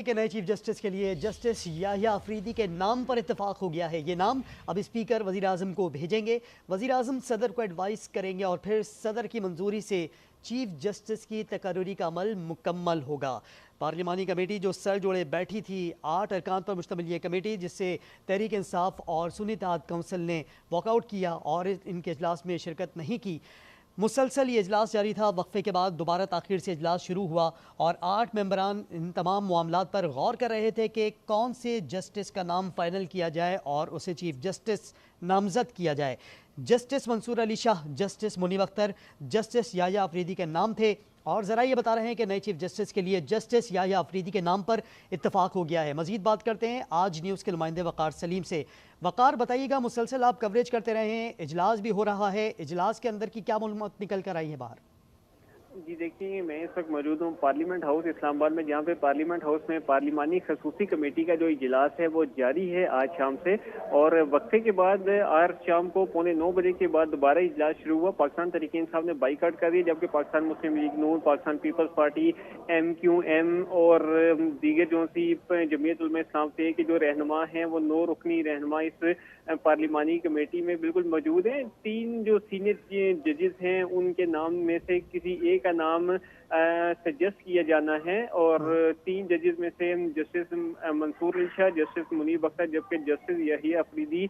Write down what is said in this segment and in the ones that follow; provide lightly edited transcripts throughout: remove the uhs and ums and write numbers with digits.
के नए chief justice के लिए जस्टिस याहिया अफरीदी के नाम पर इत्तेफाक हो गया है। ये नाम अब स्पीकर वजीर आजम को भेजेंगे। वजीर आजम सदर को एडवाइस करेंगे और फिर सदर की मंजूरी से चीफ जस्टिस की तकर्री का अमल मुकम्मल होगा। पार्लिमानी कमेटी जो सर जोड़े बैठी थी, 8 अरकान पर मुश्तमिल ये कमेटी, जिससे तहरीक इंसाफ और सुन्नी इत्तेहाद काउंसिल ने वॉकआउट किया और इनके इजलास में शिरकत नहीं की। मुसलसल ये इजलास जारी था। वक्फे के बाद दोबारा ताखिर से इजलास शुरू हुआ और 8 मेंबरान इन तमाम मामलात पर गौर कर रहे थे कि कौन से जस्टिस का नाम फाइनल किया जाए और उसे चीफ जस्टिस नामजद किया जाए। Justice Mansoor Ali Shah, justice Muneeb Akhtar, justice Yahya Afridi के नाम थे और ज़रा ये बता रहे हैं कि नए चीफ जस्टिस के लिए जस्टिस याहिया अफरीदी के नाम पर इत्तेफाक हो गया है। मजीद बात करते हैं आज न्यूज़ के नुमाइंदे वक़ार सलीम से। वक़ार, बताइएगा, मुसलसल आप कवरेज करते रहे हैं, इजलास भी हो रहा है, इजलास के अंदर की क्या मालूमात निकल कर आई है बाहर? जी देखिए, मैं इस वक्त मौजूद हूँ पार्लियामेंट हाउस इस्लामाबाद में, जहाँ पे पार्लियामेंट हाउस में पार्लिमानी खसूसी कमेटी का जो इजलास है वो जारी है आज शाम से। और वक्फे के बाद आज शाम को 8:45 के बाद दोबारा इजलास शुरू हुआ। पाकिस्तान तहरीक इंसाफ ने बाइकाट कर दिया, जबकि पाकिस्तान मुस्लिम लीग नून, पाकिस्तान पीपल्स पार्टी, MQM और दीगर जो सी जमीयत उलमा इस्लाम थे कि जो रहनुमा हैं वो 9 रुकनी रहनुमा इस पार्लिमानी कमेटी में बिल्कुल मौजूद हैं। 3 जो सीनियर जजेस हैं उनके नाम में से किसी एक का नाम सजेस्ट किया जाना है और 3 जजेस में से जस्टिस मंसूर अली शाह, जस्टिस मुनीब अख्तर, जबकि जस्टिस याहिया अफरीदी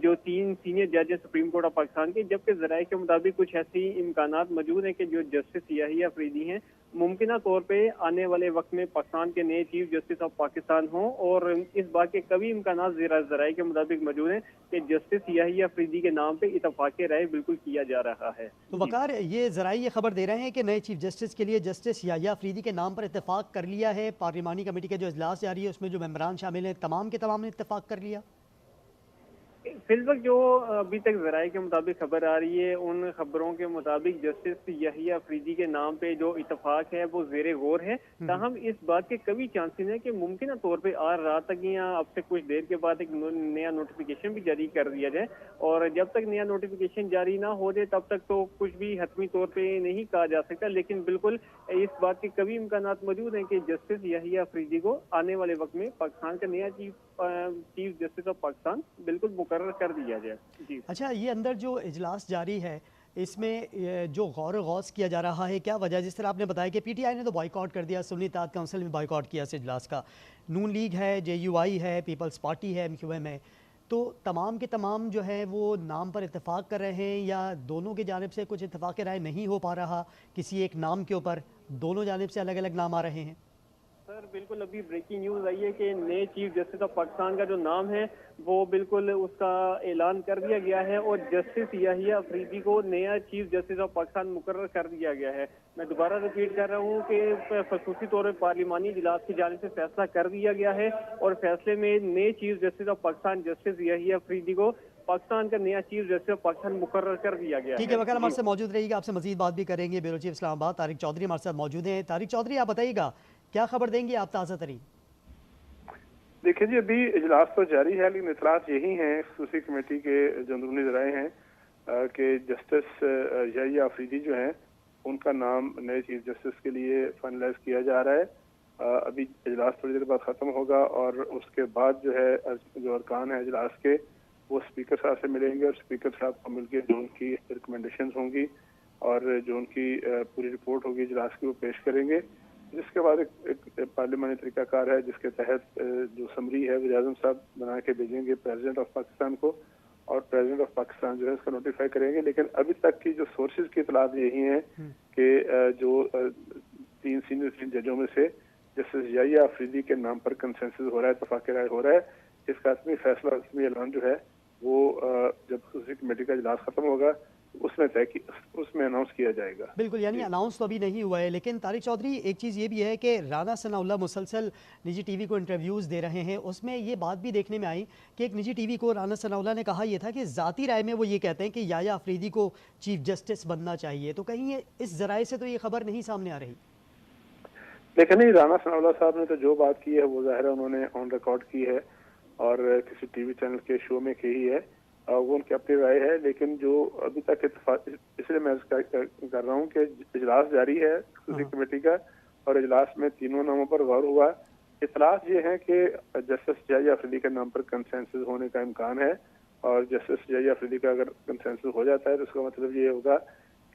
जो 3 सीनियर जज हैं सुप्रीम कोर्ट ऑफ पाकिस्तान के। जबकि जराये के मुताबिक कुछ ऐसी इम्कानात मौजूद हैं कि जो जस्टिस याहिया अफरीदी हैं मुमकिन तौर पे आने वाले वक्त में पाकिस्तान के नए चीफ जस्टिस ऑफ पाकिस्तान हों, और इस बात के कभी इम्कानात जराये के मुताबिक मौजूद हैं कि जस्टिस याहिया अफरीदी के नाम पे इतफाक़ राय बिल्कुल किया जा रहा है। तो वकार, ये ज़राए ये खबर दे रहे हैं कि नए चीफ जस्टिस के लिए जस्टिस याहिया अफरीदी के नाम पर इत्तेफाक कर लिया है। पार्लिमानी कमेटी का जो इजलास जारी है उसमें जो मेंबरान शामिल हैं तमाम के तमाम ने इत्तेफाक कर लिया। फिलहाल जो अभी तक जराये के मुताबिक खबर आ रही है, उन खबरों के मुताबिक जस्टिस याहिया अफरीदी के नाम पे जो इतफाक है वो जेर गौर है। ताहम इस बात के कभी चांसेस है कि मुमकिन तौर पे आज रात तक या अब से कुछ देर के बाद एक नया नोटिफिकेशन भी जारी कर दिया जाए, और जब तक नया नोटिफिकेशन जारी ना हो जाए तब तक तो कुछ भी हतमी तौर पे नहीं कहा जा सकता। लेकिन बिल्कुल इस बात के कभी इम्कानात मौजूद हैं कि जस्टिस याहिया अफरीदी को आने वाले वक्त में पाकिस्तान का नया चीफ जस्टिस ऑफ पाकिस्तान बिल्कुल मुकर्रर कर दिया जाए। जी अच्छा, ये अंदर जो इजलास जारी है इसमें जो गौर गौस किया जा रहा है, क्या वजह? जिस तरह आपने बताया कि PTI ने तो बॉयकॉट कर दिया, सुन्नी इत्तेहाद काउंसिल में बॉयकॉट किया इस इजलास का, नून लीग है, JUI है, पीपल्स पार्टी है, MQM है, तो तमाम के तमाम जो है वो नाम पर इत्तेफाक कर रहे हैं या दोनों की जानिब से कुछ इत्तेफाक राय नहीं हो पा रहा किसी एक नाम के ऊपर, दोनों जानिब से अलग अलग नाम आ रहे हैं? सर बिल्कुल अभी ब्रेकिंग न्यूज आई है कि नए चीफ जस्टिस ऑफ पाकिस्तान का जो नाम है वो बिल्कुल उसका ऐलान कर दिया गया है और जस्टिस याहिया अफरीदी को नया चीफ जस्टिस ऑफ पाकिस्तान मुकर्रर कर दिया गया है। मैं दोबारा रिपीट कर रहा हूँ कि खसूसी तौर पर पार्लिमानी इजलास की जानिब से फैसला कर दिया गया है और फैसले में नए chief justice of Pakistan justice Yahya Afridi को पाकिस्तान का नया चीफ जस्टिस ऑफ पाकिस्तान मुकर्रर कर दिया गया है। ठीक है वकार, हमारे साथ मौजूद रहिएगा, आपसे मजीद बात भी करेंगे। ब्यूरो चीफ इस्लामाबाद तारिक चौधरी हमारे साथ मौजूद हैं। तारिक चौधरी, आप बताइएगा क्या खबर देंगे आप ताज़ा तरीन? देखिए जी, अभी इजलास तो जारी है लेकिन इतलात यही हैं खसूसी कमेटी के जो अंदरूनी ज़राए हैं कि जस्टिस याहिया अफरीदी जो हैं उनका नाम नए चीफ जस्टिस के लिए फाइनलाइज किया जा रहा है। अभी इजलास थोड़ी देर बाद ख़त्म होगा और उसके बाद जो है जो अरकान है इजलास के वो स्पीकर साहब से मिलेंगे और स्पीकर साहब को मिलकर जो उनकी रिकमेंडेशन होंगी और जो उनकी पूरी रिपोर्ट होगी इजलास की वो पेश करेंगे, जिसके बाद एक पार्लियामानी तरीकाकार है जिसके तहत जो समरी है वज़ीर आज़म साहब बना के भेजेंगे प्रेसिडेंट ऑफ पाकिस्तान को और प्रेसिडेंट ऑफ पाकिस्तान जो है इसका नोटिफाई करेंगे। लेकिन अभी तक की जो सोर्सेज की इतलात यही हैं कि जो 3 सीनियर जजों में से जस्टिस याहिया अफरीदी के नाम पर कंसेंसस हो रहा है, इत्तेफाक राय हो रहा है। इसका असमी फैसला, असमी ऐलान जो है वो जब खसूसी कमेटी का इजलास खत्म होगा उसमें अनाउंस किया जाएगा। बिल्कुल, यानी अनाउंस तो अभी नहीं हुआ है। लेकिन तारिक चौधरी, एक चीज़ ये भी है कि राना सनाउल्लाह मुसलसल निजी TV को इंटरव्यूज़ दे रहे हैं, उसमें ये बात भी देखने में आई कि एक निजी TV को राना सनाउल्लाह ने कहा यह था कि ज़ाती राय में वो ये कहते हैं कि याहिया अफरीदी को चीफ जस्टिस बनना चाहिए। तो कहीं ये इस ज़राए से तो ये खबर नहीं सामने आ रही। लेकिन नहीं, राना सनाउल्लाह साहब ने तो जो बात की है वो ज़ाहिर है उन्होंने ऑन रिकॉर्ड की है और किसी TV चैनल के शो में कही है, वो उनकी अपनी राय है। लेकिन जो अभी तक इत्तेफाक, इसलिए मैं कर रहा हूँ कि इजलास जारी है खसूसी कमेटी का और इजलास में तीनों नामों पर गौर हुआ इतलात ये है कि जस्टिस जाहिया अफरीदी के नाम पर कंसेंसस होने का इम्कान है, और जस्टिस जाहिया अफरीदी का अगर कंसेंसस हो जाता है तो उसका मतलब ये होगा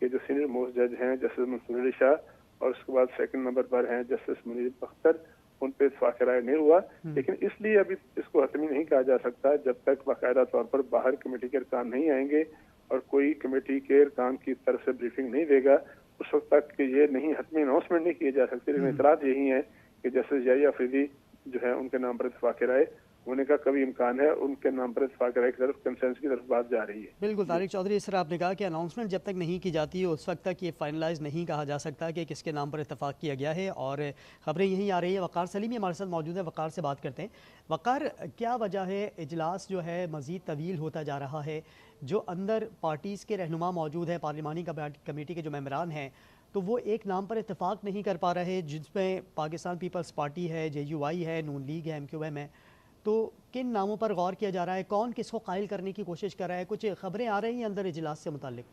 कि जो सीनियर मोस्ट जज हैं जस्टिस मंसूर अली शाह, और उसके बाद सेकंड नंबर पर हैं जस्टिस मुनीर अख्तर, उन पर इत्फाक राय नहीं हुआ। लेकिन इसलिए अभी इसको हतमी नहीं कहा जा सकता जब तक बाकायदा तौर पर बाहर कमेटी के अरकान नहीं आएंगे और कोई कमेटी के अरकान की तरफ से ब्रीफिंग नहीं देगा, उस वक्त तक ये नहीं हतमी अनाउंसमेंट नहीं किए जा सकते। लेकिन इतलात यही है कि जस्टिस जाहिया अफरीदी जो है उनके नाम पर इत्फाक राय होने का कभी इम्कान है, उनके नाम पर इत्फाक राय की तरफ कंसेंसस की तरफ बात जा रही है। बिल्कुल तारिक चौधरी, इस तरह आपने कहा कि अनाउंसमेंट जब तक नहीं की जाती है उस वक्त तक ये फाइनलाइज नहीं कहा जा सकता कि किसके नाम पर इत्तेफाक किया गया है। और ख़बरें यहीं आ रही है। वक़ार सलीम हमारे साथ मौजूद है, वक़ार से बात करते हैं। वक़ार, क्या वजह है इजलास जो है मज़ीद तवील होता जा रहा है? जो अंदर पार्टीज़ के रहनुमा मौजूद हैं, पार्लिमानी कमेटी के जो मेंबरान हैं, तो वो एक नाम पर इत्तेफाक नहीं कर पा रहे, जिसमें पाकिस्तान पीपल्स पार्टी है, JUI है, नून लीग है, MQM है। तो किन नामों पर गौर किया जा रहा है? कौन किसको कायल करने की कोशिश कर रहा है? कुछ खबरें आ रही हैं अंदर इजलास से मुतालिक?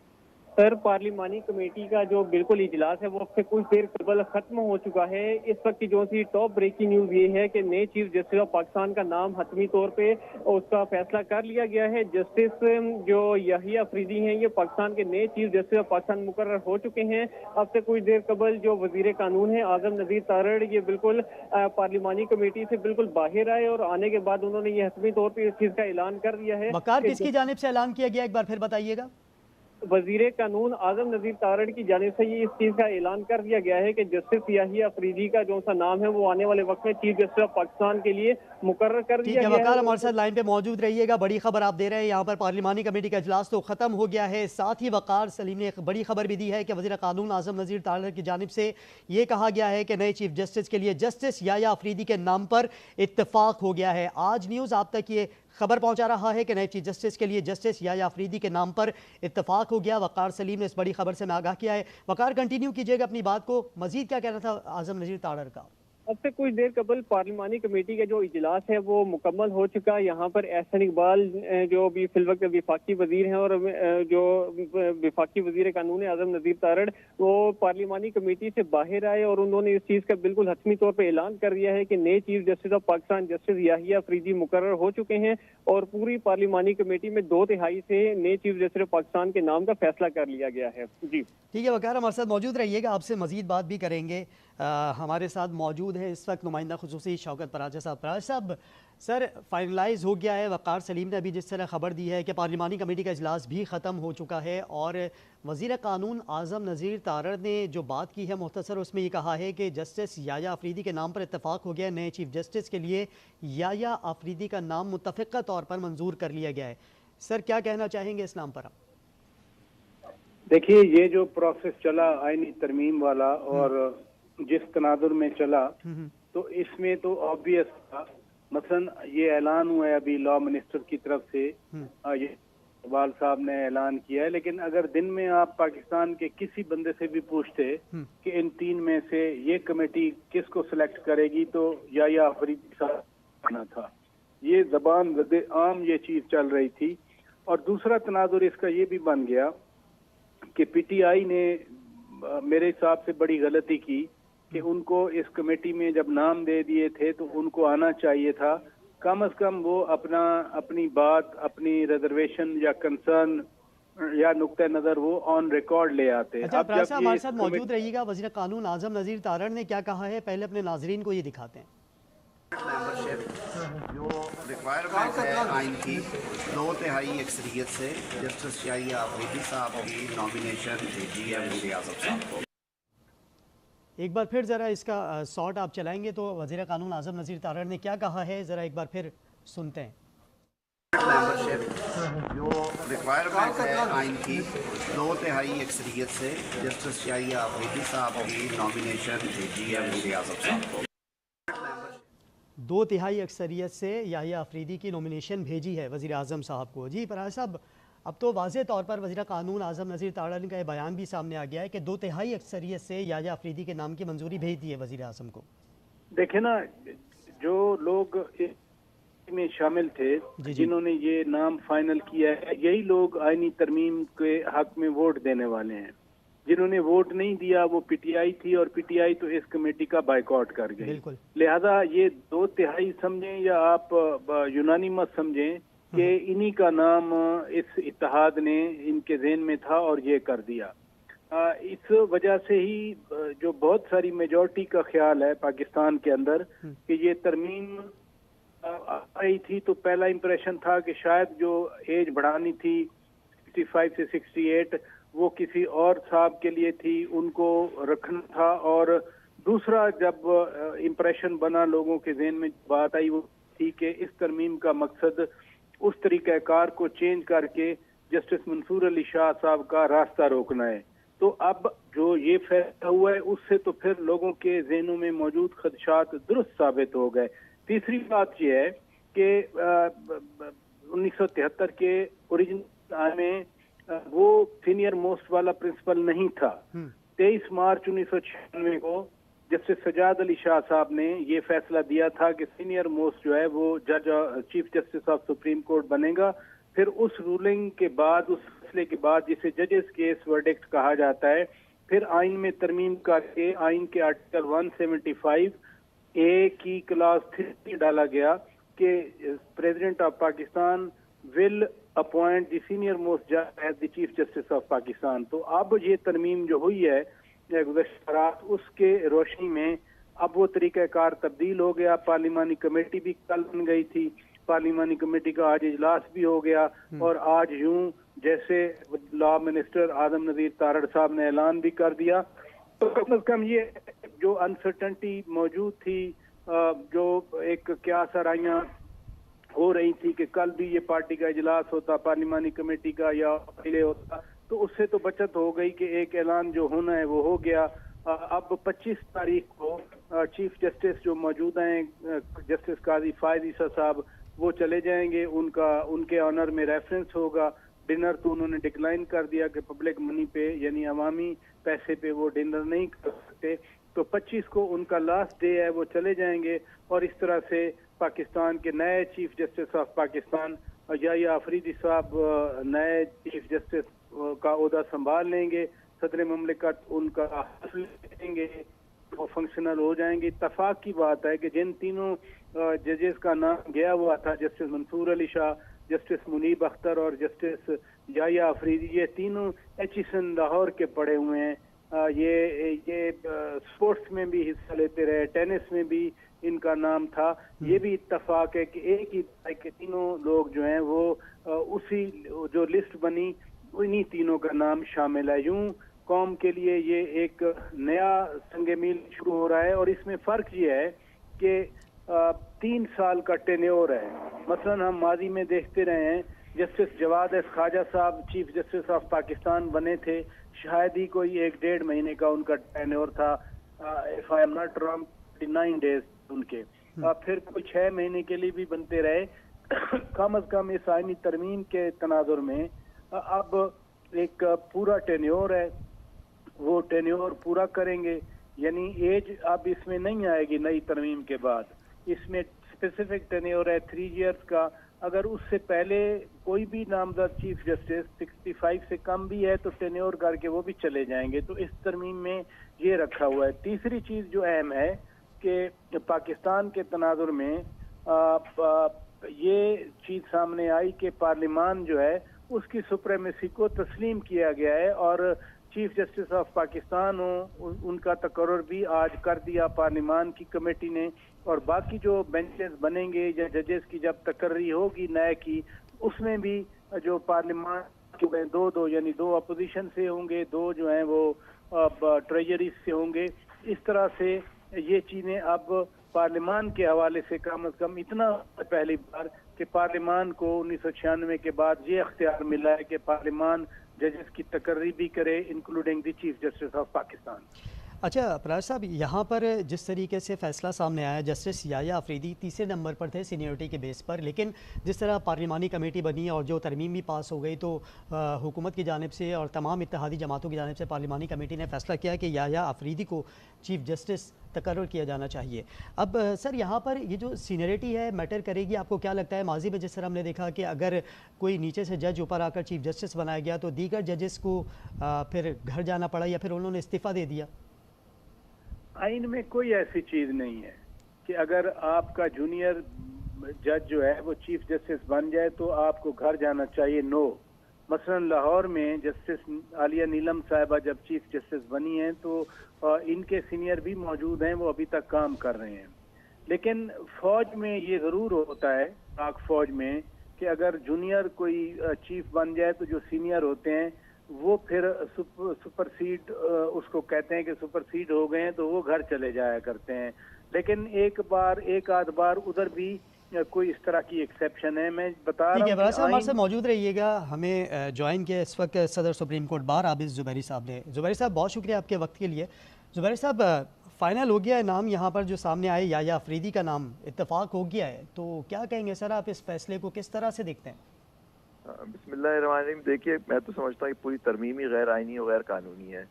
सर, पार्लिमानी कमेटी का जो बिल्कुल इजलास है वो उससे कुछ देर कबल खत्म हो चुका है। इस वक्त की जो सी टॉप ब्रेकिंग न्यूज ये है कि नए चीफ जस्टिस ऑफ पाकिस्तान का नाम हतमी तौर पे उसका फैसला कर लिया गया है। जस्टिस जो याहिया अफरीदी हैं ये पाकिस्तान के नए चीफ जस्टिस ऑफ पाकिस्तान मुकर्रर हो चुके हैं। अब से कुछ देर कबल जो वजीर कानून है आजम नजीर तारड़, ये बिल्कुल पार्लिमानी कमेटी से बिल्कुल बाहर आए और आने के बाद उन्होंने ये हतमी तौर पर इस चीज का ऐलान कर दिया है। वक़ार, किसकी जानिब से ऐलान किया गया, एक बार फिर बताइएगा। वजीर कानून आजम नजीर तारड़ की जानिब से ये इस चीज का ऐलान कर दिया गया है कि जस्टिस याहिया अफरीदी का जो सा नाम है वो आने वाले वक्त में चीफ जस्टिस ऑफ पाकिस्तान के लिए मुकर्रर कर दिया गया है। वक़ार, हमारे साथ लाइन पे मौजूद रहिएगा। बड़ी खबर आप दे रहे हैं, यहाँ पर पार्लिमानी कमेटी का इजलास तो खत्म हो गया है। साथ ही वक़ार सलीम ने एक बड़ी खबर भी दी है कि वज़ीर कानून आजम नज़ीर तारड़ की जानिब से ये कहा गया है कि नए चीफ जस्टिस के लिए जस्टिस याहिया अफरीदी के नाम पर इत्तेफाक हो गया है। आज न्यूज़ आप तक ये खबर पहुंचा रहा है कि नए चीफ जस्टिस के लिए जस्टिस याहिया अफरीदी के नाम पर इत्तेफाक हो गया। वक़ार सलीम ने इस बड़ी खबर से मैं आगाह किया है। वक़ार, कंटिन्यू कीजिएगा अपनी बात को, मजीद क्या कहना था आजम नज़ीर तारड़ का? अब से कुछ देर कबल पार्लिमानी कमेटी का जो इजलास है वो मुकम्मल हो चुका है। यहाँ पर एहसन इकबाल जो भी फिलवक्त विफाकी वजीर हैं और जो विफाकी वजीर कानून आजम नजीर तारड़, वो पार्लिमानी कमेटी से बाहर आए और उन्होंने इस चीज़ का बिल्कुल हतमी तौर पर ऐलान कर दिया है कि नए chief justice of Pakistan justice Yahya Afridi मुकर्रर हो चुके हैं और पूरी पार्लिमानी कमेटी में 2/3 से नए चीफ जस्टिस ऑफ पाकिस्तान के नाम का फैसला कर लिया गया है। जी ठीक है वक़ार, हमारे साथ मौजूद रहिएगा, आपसे मजीद बात भी करेंगे। हमारे साथ मौजूद है इस वक्त नुमाइंदा खुसूसी शौकत पराजा साहब। पराजा साहब, सर फाइनलाइज हो गया है, वक़ार सलीम ने अभी जिस तरह खबर दी है कि पार्लिमानी कमेटी का इजलास भी ख़त्म हो चुका है और वज़ीर कानून आज़म नज़ीर तारड़ ने जो बात की है मुख्तसर उसमें ये कहा है कि जस्टिस याहिया अफरीदी के नाम पर इत्तेफाक हो गया। नए चीफ जस्टिस के लिए याहिया अफरीदी का नाम मुत्तफ़िक़ा तौर पर मंजूर कर लिया गया है। सर, क्या कहना चाहेंगे इस नाम पर आप? देखिए, ये जो प्रोसेस चला आईनी तरमीम वाला और जिस तनाजुर में चला, तो इसमें तो ऑब्वियस था। मसलन ये ऐलान हुआ है अभी लॉ मिनिस्टर की तरफ से, ये इकबाल साहब ने ऐलान किया है, लेकिन अगर दिन में आप पाकिस्तान के किसी बंदे से भी पूछते कि इन 3 में से ये कमेटी किसको सिलेक्ट करेगी, तो याहिया अफरीदी साहब आना था। ये जबान आम ये चीज चल रही थी। और दूसरा तनाजुर इसका ये भी बन गया कि PTI ने मेरे हिसाब से बड़ी गलती की कि उनको इस कमेटी में जब नाम दे दिए थे तो उनको आना चाहिए था। कम से कम वो अपनी बात, अपनी रिजर्वेशन या कंसर्न या नुक्ता नजर वो ऑन रिकॉर्ड ले आते। अच्छा, प्रासा हमारे साथ मौजूद रहिएगा। वज़ीर कानून आज़म नज़ीर तारड़ ने क्या कहा है, पहले अपने नाजरीन को ये दिखाते हैं। मेंबरशिप जो रिक्वायरमेंट है आइन की, 2/3 अक्सरियत से जस्टिस याहिया अफरीदी साहब की नॉमिनेशन भेजी है वज़ीर आज़म साहब को। एक बार फिर ज़रा इसका शॉट आप चलाएंगे तो वज़ीर कानून आज़म नज़ीर तारड़ ने क्या कहा है, ज़रा एक बार फिर सुनते हैं। मेंबरशिप जो रिक्वायरमेंट है आइन की, 2/3 अक्सरियत से जस्टिस याहिया अफरीदी साहब की नॉमिनेशन भेजी है वज़ीर आज़म साहब को। 2/3 अक्सरियत से याहिया अफरीदी की नॉमिनेशन भेजी है वज़ीर आज़म साहब को। जी फराज साहब, अब तो वाज़े तौर पर वज़ीर कानून आज़म नज़ीर तारड़ का बयान भी सामने आ गया है कि 2/3 अक्सरियत से याहिया अफरीदी के नाम की मंजूरी भेज दी है वज़ीर आज़म को। देखे ना, जो लोग में शामिल थे, जिन्होंने ये नाम फाइनल किया है, यही लोग आईनी तरमीम के हक में वोट देने वाले हैं। जिन्होंने वोट नहीं दिया वो पीटीआई थी, और पीटीआई तो इस कमेटी का बायकॉट कर गई। बिल्कुल। लिहाजा ये 2/3 समझें या आप यूनानिमस समझें कि इन्हीं का नाम इस इत्तेहाद ने इनके ज़हन में था और ये कर दिया। इस वजह से ही जो बहुत सारी मेजॉरिटी का ख्याल है पाकिस्तान के अंदर कि ये तरमीम आ रही थी, तो पहला इंप्रेशन था कि शायद जो एज बढ़ानी थी 65 से 68 वो किसी और साहब के लिए थी, उनको रखना था। और दूसरा जब इंप्रेशन बना लोगों के ज़हन में बात आई वो थी कि इस तरमीम का मकसद उस तरीक़ाकार को चेंज करके जस्टिस मंसूर अली शाह साहब का रास्ता रोकना है। तो अब जो ये फैसला हुआ है उससे तो फिर लोगों के जहनों में मौजूद खदशात दुरुस्त साबित हो गए। तीसरी बात यह है कि 1973 के ओरिजिनल में वो सीनियर मोस्ट वाला प्रिंसिपल नहीं था। 23 मार्च 1996 को जस्टिस सजाद अली शाह साहब ने ये फैसला दिया था कि सीनियर मोस्ट जो है वो जज chief justice of supreme court बनेगा। फिर उस रूलिंग के बाद, उस फैसले के बाद, जिसे जजेस केस वर्डिक्ट कहा जाता है, फिर आइन में तरमीम करके आइन के आर्टिकल 175 ए की क्लास 3 डाला गया कि president of Pakistan will appoint the senior most जज as the chief justice of Pakistan. तो अब ये तरमीम जो हुई है गुज़श्ता रात, उसके रोशनी में अब वो तरीक़ाकार तब्दील हो गया। पार्लिमानी कमेटी भी कल बन गई थी, पार्लिमानी कमेटी का आज इजलास भी हो गया, और आज यूं जैसे लॉ मिनिस्टर आदम नज़ीर तारड़ साहब ने ऐलान भी कर दिया। तो कम से कम ये जो अनसर्टेनिटी मौजूद थी, जो एक क्या सराइयाँ हो रही थी कि कल भी ये पार्टी का इजलास होता पार्लिमानी कमेटी का या पहले होता, तो उससे तो बचत हो गई कि एक ऐलान जो होना है वो हो गया। अब 25 तारीख को चीफ जस्टिस जो मौजूद हैं जस्टिस काजी फायद ईसा साहब वो चले जाएंगे, उनके ऑनर में रेफरेंस होगा। डिनर तो उन्होंने डिक्लाइन कर दिया कि पब्लिक मनी पे यानी अवामी पैसे पे वो डिनर नहीं कर सकते। तो 25 को उनका लास्ट डे है, वो चले जाएंगे और इस तरह से पाकिस्तान के नए chief justice of Pakistan Yahya Afridi साहब नए चीफ जस्टिस का ओहदा संभाल लेंगे। सदर ममलिकत उनका हल्फ लेंगे, वो फंक्शनल हो जाएंगे। इत्तफाक की बात है कि जिन तीनों जजेस का नाम गया हुआ था, जस्टिस मंसूर अली शाह, जस्टिस मुनीब अख्तर और जस्टिस याहिया अफरीदी, ये तीनों एचईसन लाहौर के पढ़े हुए हैं। ये स्पोर्ट्स में भी हिस्सा लेते रहे, टेनिस में भी इनका नाम था। ये भी इत्तफाक है कि एक ही के तीनों लोग जो हैं वो उसी जो लिस्ट बनी उन्हीं तीनों का नाम शामिल है। यूं कौम के लिए ये एक नया संग मील शुरू हो रहा है और इसमें फ़र्क ये है कि 3 साल का टेन्योर है। मसलन हम माजी में देखते रहे हैं justice Jawad S Khwaja Sahab chief justice of Pakistan बने थे, शायद ही कोई 1-1.5 महीने का उनका टेन्योर था, if I am not wrong 49 days उनके। फिर कोई 6 महीने के लिए भी बनते रहे। कम अज कम इस आईनी तरमीम के तनाजुर में अब एक पूरा टेन्योर है, वो टेन्योर पूरा करेंगे। यानी एज अब इसमें नहीं आएगी नई तरमीम के बाद, इसमें स्पेसिफिक टेन्योर है 3 इयर्स का। अगर उससे पहले कोई भी नामजद चीफ जस्टिस 65 से कम भी है तो टेन्योर करके वो भी चले जाएंगे। तो इस तरमीम में ये रखा हुआ है। तीसरी चीज़ जो अहम है कि पाकिस्तान के तनाजुर में ये चीज़ सामने आई कि पार्लिमान जो है उसकी सुप्रीमेसी को तस्लीम किया गया है और चीफ जस्टिस ऑफ पाकिस्तान हो उनका तकर्रुर भी आज कर दिया पार्लिमान की कमेटी ने। और बाकी जो बेंचेस बनेंगे या जजेस की जब तकर्री होगी नए की, उसमें भी जो पार्लिमान के 2 यानी 2 अपोजिशन से होंगे, 2 जो हैं वो ट्रेजरी से होंगे। इस तरह से ये चीज़ें अब पार्लिमान के हवाले से कम अज कम इतना पहली बार कि पार्लिमान को 1996 के बाद ये अख्तियार मिला है कि पार्लिमान जजेस की तकर्री भी करे, including the chief justice of Pakistan. अच्छा परार साहब, यहाँ पर जिस तरीके से फैसला सामने आया, जस्टिस याह्या अफरीदी तीसरे नंबर पर थे सीनियरिटी के बेस पर, लेकिन जिस तरह पार्लिमानी कमेटी बनी और जो तरमीम भी पास हो गई, तो हुकूमत की जानिब से और तमाम इत्तेहादी जमातों की जानिब से पार्लिमानी कमेटी ने फैसला किया कि याह्या अफरीदी को चीफ जस्टिस तकर्रुर किया जाना चाहिए। अब सर, यहाँ पर ये जो सीनियरिटी है मैटर करेगी, आपको क्या लगता है? माजी में जिस तरह हमने देखा कि अगर कोई नीचे से जज ऊपर आकर चीफ जस्टिस बनाया गया तो दीगर जजेस को फिर घर जाना पड़ा या फिर उन्होंने इस्तीफ़ा दे दिया। आइन में कोई ऐसी चीज नहीं है कि अगर आपका जूनियर जज जो है वो चीफ जस्टिस बन जाए तो आपको घर जाना चाहिए। नो, मसलन लाहौर में जस्टिस आलिया नीलम साहिबा जब चीफ जस्टिस बनी हैं तो इनके सीनियर भी मौजूद हैं, वो अभी तक काम कर रहे हैं। लेकिन फौज में ये जरूर होता है, पाक फौज में, कि अगर जूनियर कोई चीफ बन जाए तो जो सीनियर होते हैं वो फिर सुपरसीड, उसको कहते हैं कि सुपरसीड हो गए हैं, तो वो घर चले जाया करते हैं। लेकिन एक आध बार उधर भी कोई इस तरह की एक्सेप्शन है। मैं बता रहा हूं। ठीक है बरार साहब, हमारे साथ मौजूद रहिएगा। हमें ज्वाइन किया इस वक्त सदर supreme court bar Abid Zubairi साहब ने। जुबैरी साहब, बहुत शुक्रिया आपके वक्त के लिए। जुबैरी साहब, फाइनल हो गया है नाम यहाँ पर जो सामने आए, याह्या अफरीदी का नाम इत्तेफाक हो गया है, तो क्या कहेंगे सर आप इस फैसले को किस तरह से देखते हैं? बिस्मिल्लाहिर्रहमानिर्रहीम। देखिए, मैं तो समझता हूँ कि पूरी तरमीम ही गैर आइनी और गैर कानूनी है।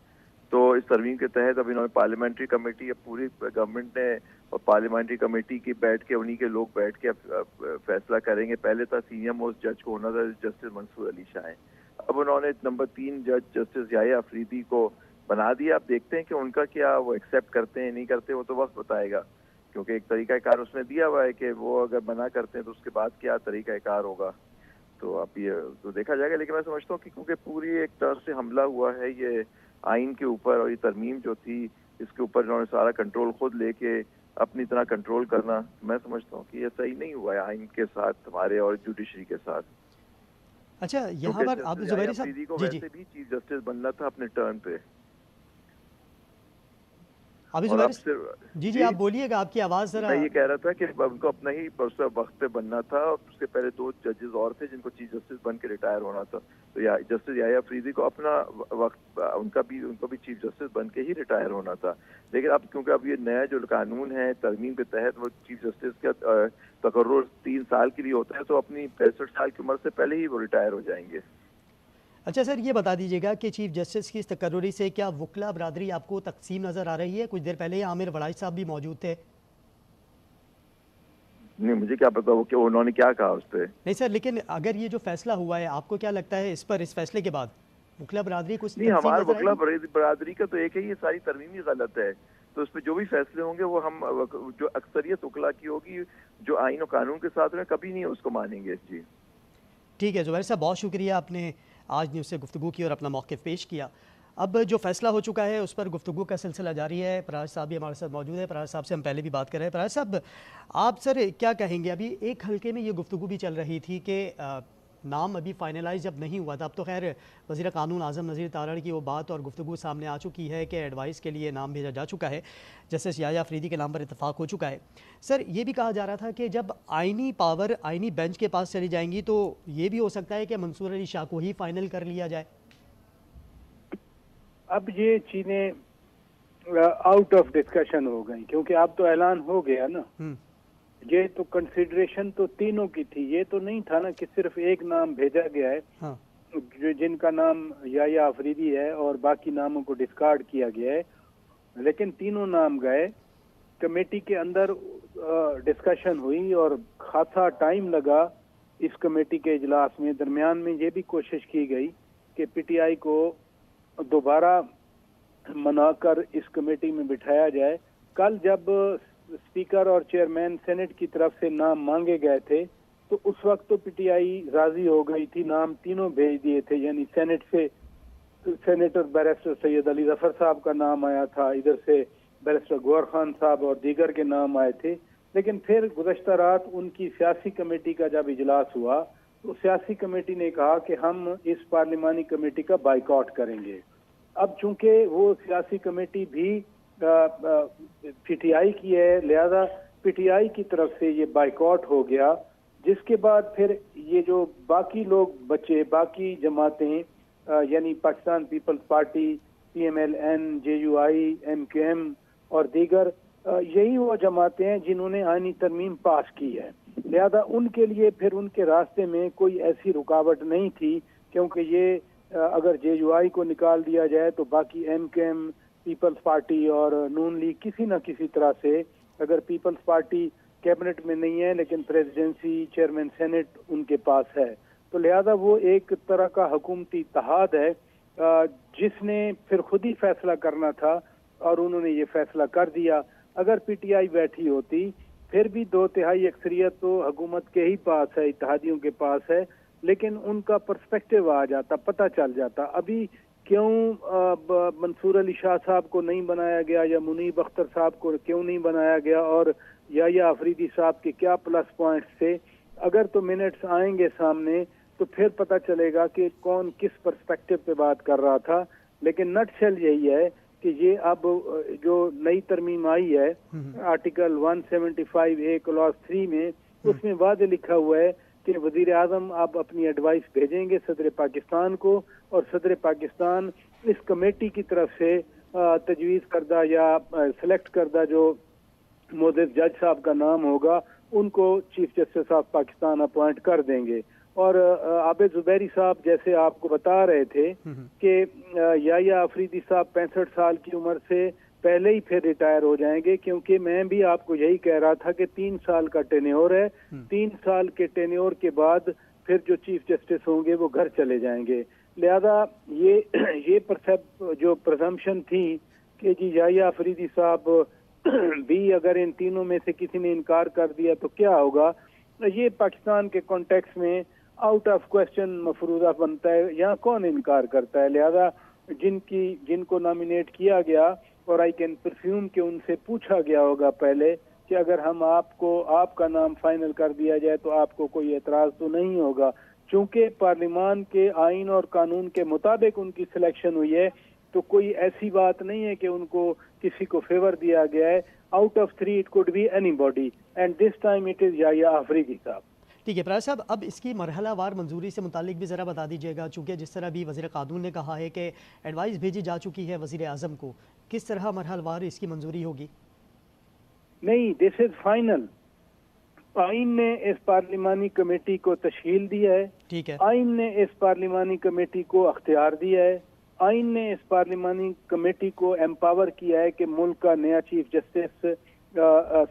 तो इस तरमीम के तहत अब इन्होंने पार्लियामेंट्री कमेटी, पूरी गवर्नमेंट ने और पार्लियामेंट्री कमेटी की बैठ के, उन्हीं के लोग बैठ के अब फैसला करेंगे। पहले था सीनियर मोस्ट जज को होना था जस्टिस मंसूर अली शाह, अब उन्होंने नंबर 3 जज जस्टिस याह्या अफरीदी को बना दिया। अब देखते हैं कि उनका क्या वो एक्सेप्ट करते हैं नहीं करते, वो तो वक्त बताएगा, क्योंकि एक तरीकाकार उसमें दिया हुआ है कि वो अगर मना करते हैं तो उसके बाद क्या तरीकाकार होगा, तो अब ये तो देखा जाएगा। लेकिन मैं समझता हूँ कि क्योंकि पूरी एक तरह से हमला हुआ है ये आइन के ऊपर, और ये तरमीम जो थी इसके ऊपर इन्होंने सारा कंट्रोल खुद लेके अपनी तरह कंट्रोल करना, मैं समझता हूँ कि ये सही नहीं हुआ है आइन के साथ हमारे और जुडिशरी के साथ। अच्छा, यहाँ पर आप जुबैरी साहब को वैसे भी चीफ जस्टिस बनना था अपने टर्न पे। अभी जी जी, आप बोलिएगा, आपकी आवाज जरा। मैं ये कह रहा था कि उनको अपना ही वक्त पे बनना था, और उसके पहले 2 जजेस और थे जिनको चीफ जस्टिस बन के रिटायर होना था। तो जस्टिस याह्या अफरीदी को अपना वक्त, उनको भी चीफ जस्टिस बन के ही रिटायर होना था। लेकिन अब क्योंकि अब ये नया जो कानून है तरमीम के तहत, वो चीफ जस्टिस का तकर्रुर 3 साल के लिए होता है, तो अपनी 65 साल की उम्र से पहले ही वो रिटायर हो जाएंगे। अच्छा सर, ये बता दीजिएगा कि चीफ जस्टिस की इस तकर्रुरी से क्या वकला बरादरी आपको तकसीम नज़र आ रही है? कुछ देर पहले ही आमिर वड़ाई साहब भी मौजूद थे। नहीं, मुझे क्या पता वो क्या उन्होंने क्या कहा उस पर। नहीं सर, लेकिन अगर ये जो फैसला हुआ है, आपको क्या लगता है इस पर, इस फैसले के बाद वकला बरादरी कुछ नहीं? हमारा वकला बरादरी का तो एक है, ये सारी तरमीम ही गलत है। तो उस पर जो भी फैसले होंगे वो हम, जो अक्सरियत वकला की होगी जो आइन और कानून के साथ में, कभी नहीं उसको मानेंगे। जी ठीक है जुबैर साहब, बहुत शुक्रिया, आपने आज न्यूज़ से गुफ्तगू की और अपना मौक़िफ़ पेश किया। अब जो फैसला हो चुका है उस पर गुफ्तगू का सिलसिला जारी है। पराज साहब भी हमारे साथ मौजूद है। पराज साहब से हम पहले भी बात कर रहे हैं। पराज साहब, आप सर क्या कहेंगे? अभी एक हल्के में ये गुफ्तगू भी चल रही थी कि नाम अभी फाइनलाइज जब नहीं हुआ था, अब तो खैर वज़ीर कानून आज़म नज़ीर तारड़ की वो बात और गुफ्तगू सामने आ चुकी है कि एडवाइस के लिए नाम भेजा जा चुका है, जस्टिस याह्या अफरीदी के नाम पर इत्तफाक हो चुका है। सर, ये भी कहा जा रहा था कि जब आइनी पावर आइनी बेंच के पास चली जाएंगी तो ये भी हो सकता है कि मंसूर अली शाह को ही फाइनल कर लिया जाए। अब ये चीजें आउट ऑफ डिस्कशन हो गई, क्योंकि अब तो ऐलान हो गया ना। ये तो कंसिडरेशन तो तीनों की थी, ये तो नहीं था ना कि सिर्फ एक नाम भेजा गया है। हाँ। जिनका नाम याह्या अफरीदी है और बाकी नामों को डिस्कार्ड किया गया है, लेकिन तीनों नाम गए। कमेटी के अंदर डिस्कशन हुई और खासा टाइम लगा इस कमेटी के इजलास में। दरमियान में ये भी कोशिश की गई कि पीटीआई को दोबारा मनाकर इस कमेटी में बिठाया जाए। कल जब स्पीकर और चेयरमैन सेनेट की तरफ से नाम मांगे गए थे तो उस वक्त तो पीटीआई राजी हो गई थी, नाम तीनों भेज दिए थे। यानी सेनेट से सेनेटर बैरिस्टर सैयद अली जफर साहब का नाम आया था, इधर से बैरिस्टर गौहर खान साहब और दीगर के नाम आए थे। लेकिन फिर गुज़श्ता रात उनकी सियासी कमेटी का जब इजलास हुआ तो सियासी कमेटी ने कहा कि हम इस पार्लिमानी कमेटी का बाइकआउट करेंगे। अब चूंकि वो सियासी कमेटी भी पीटीआई की है, लिहाजा पीटीआई की तरफ से ये बाइकआउट हो गया। जिसके बाद फिर ये जो बाकी लोग बचे, बाकी जमातें, यानी Pakistan Peoples Party, PMLN, JUI, MQM और दीगर, यही वो जमातें हैं जिन्होंने आईनी तरमीम पास की है। लिहाजा उनके लिए फिर उनके रास्ते में कोई ऐसी रुकावट नहीं थी, क्योंकि ये अगर JUI को निकाल दिया जाए तो बाकी MQM, पीपल्स पार्टी और नून लीग किसी न किसी तरह से, अगर पीपल्स पार्टी कैबिनेट में नहीं है लेकिन प्रेसिडेंसी, चेयरमैन सेनेट उनके पास है, तो लिहाजा वो एक तरह का हुकूमती इत्तेहाद है जिसने फिर खुद ही फैसला करना था और उन्होंने ये फैसला कर दिया। अगर PTI बैठी होती फिर भी 2/3 अक्सरियत तो हुकूमत के ही पास है, इत्तेहादियों के पास है, लेकिन उनका पर्सपेक्टिव आ जाता, पता चल जाता। अभी क्यों मंसूर अली शाह साहब को नहीं बनाया गया या मुनीब अख्तर साहब को क्यों नहीं बनाया गया और याह्या अफरीदी साहब के क्या प्लस पॉइंट्स थे, अगर तो मिनट्स आएंगे सामने तो फिर पता चलेगा कि कौन किस पर्सपेक्टिव पे बात कर रहा था। लेकिन नटशेल यही है कि ये अब जो नई तरमीम आई है आर्टिकल 175A क्लॉज 3 में, उसमें वादे लिखा हुआ है कि वजीर आजम आप अपनी एडवाइस भेजेंगे सदर पाकिस्तान को और सदर पाकिस्तान इस कमेटी की तरफ से तजवीज़ करदा या सेलेक्ट करदा जो मोअज़्ज़ज़ जज साहब का नाम होगा उनको chief justice of Pakistan appoint कर देंगे। और आबिद जुबैरी साहब जैसे आपको बता रहे थे कि याह्या अफरीदी साहब 65 साल की उम्र से पहले ही फिर रिटायर हो जाएंगे, क्योंकि मैं भी आपको यही कह रहा था कि 3 साल का टेन्योर है, 3 साल के टेन्योर के बाद फिर जो चीफ जस्टिस होंगे वो घर चले जाएंगे। लिहाजा ये जो प्रजम्पशन थी कि जी याह्या अफरीदी साहब भी अगर इन तीनों में से किसी ने इनकार कर दिया तो क्या होगा, ये पाकिस्तान के कॉन्टेक्स्ट में आउट ऑफ क्वेश्चन मफरूजा बनता है। यहाँ कौन इनकार करता है? लिहाजा जिनको नॉमिनेट किया गया और आई कैन प्रिज्यूम कि उनसे पूछा गया होगा पहले कि अगर हम आपका नाम फाइनल कर दिया जाए तो आपको कोई एतराज तो नहीं होगा। चूंकि पार्लिमान के आइन और कानून के मुताबिक उनकी सिलेक्शन हुई है तो कोई ऐसी बात नहीं है कि उनको किसी को फेवर दिया गया है। Out of 3 it could be anybody and this time it is Yahya Afridi साहब। ठीक है प्रार साहब, अब इसकी मरहलावार मंजूरी से मुतालिक भी ज़रा बता दीजिएगा, चूँकि जिस तरह भी वज़ीर कानून ने कहा है कि एडवाइस भेजी जा चुकी है वज़ीर आज़म को, किस तरह मरहलावार इसकी मंजूरी होगी? नहीं, दिस इज फाइनल। आइन ने इस पार्लिमानी कमेटी को तश्कील दिया है, ठीक है, आइन ने इस पार्लिमानी कमेटी को अख्तियार दिया है, आइन ने इस पार्लिमानी कमेटी को एम्पावर किया है कि मुल्क का नया चीफ जस्टिस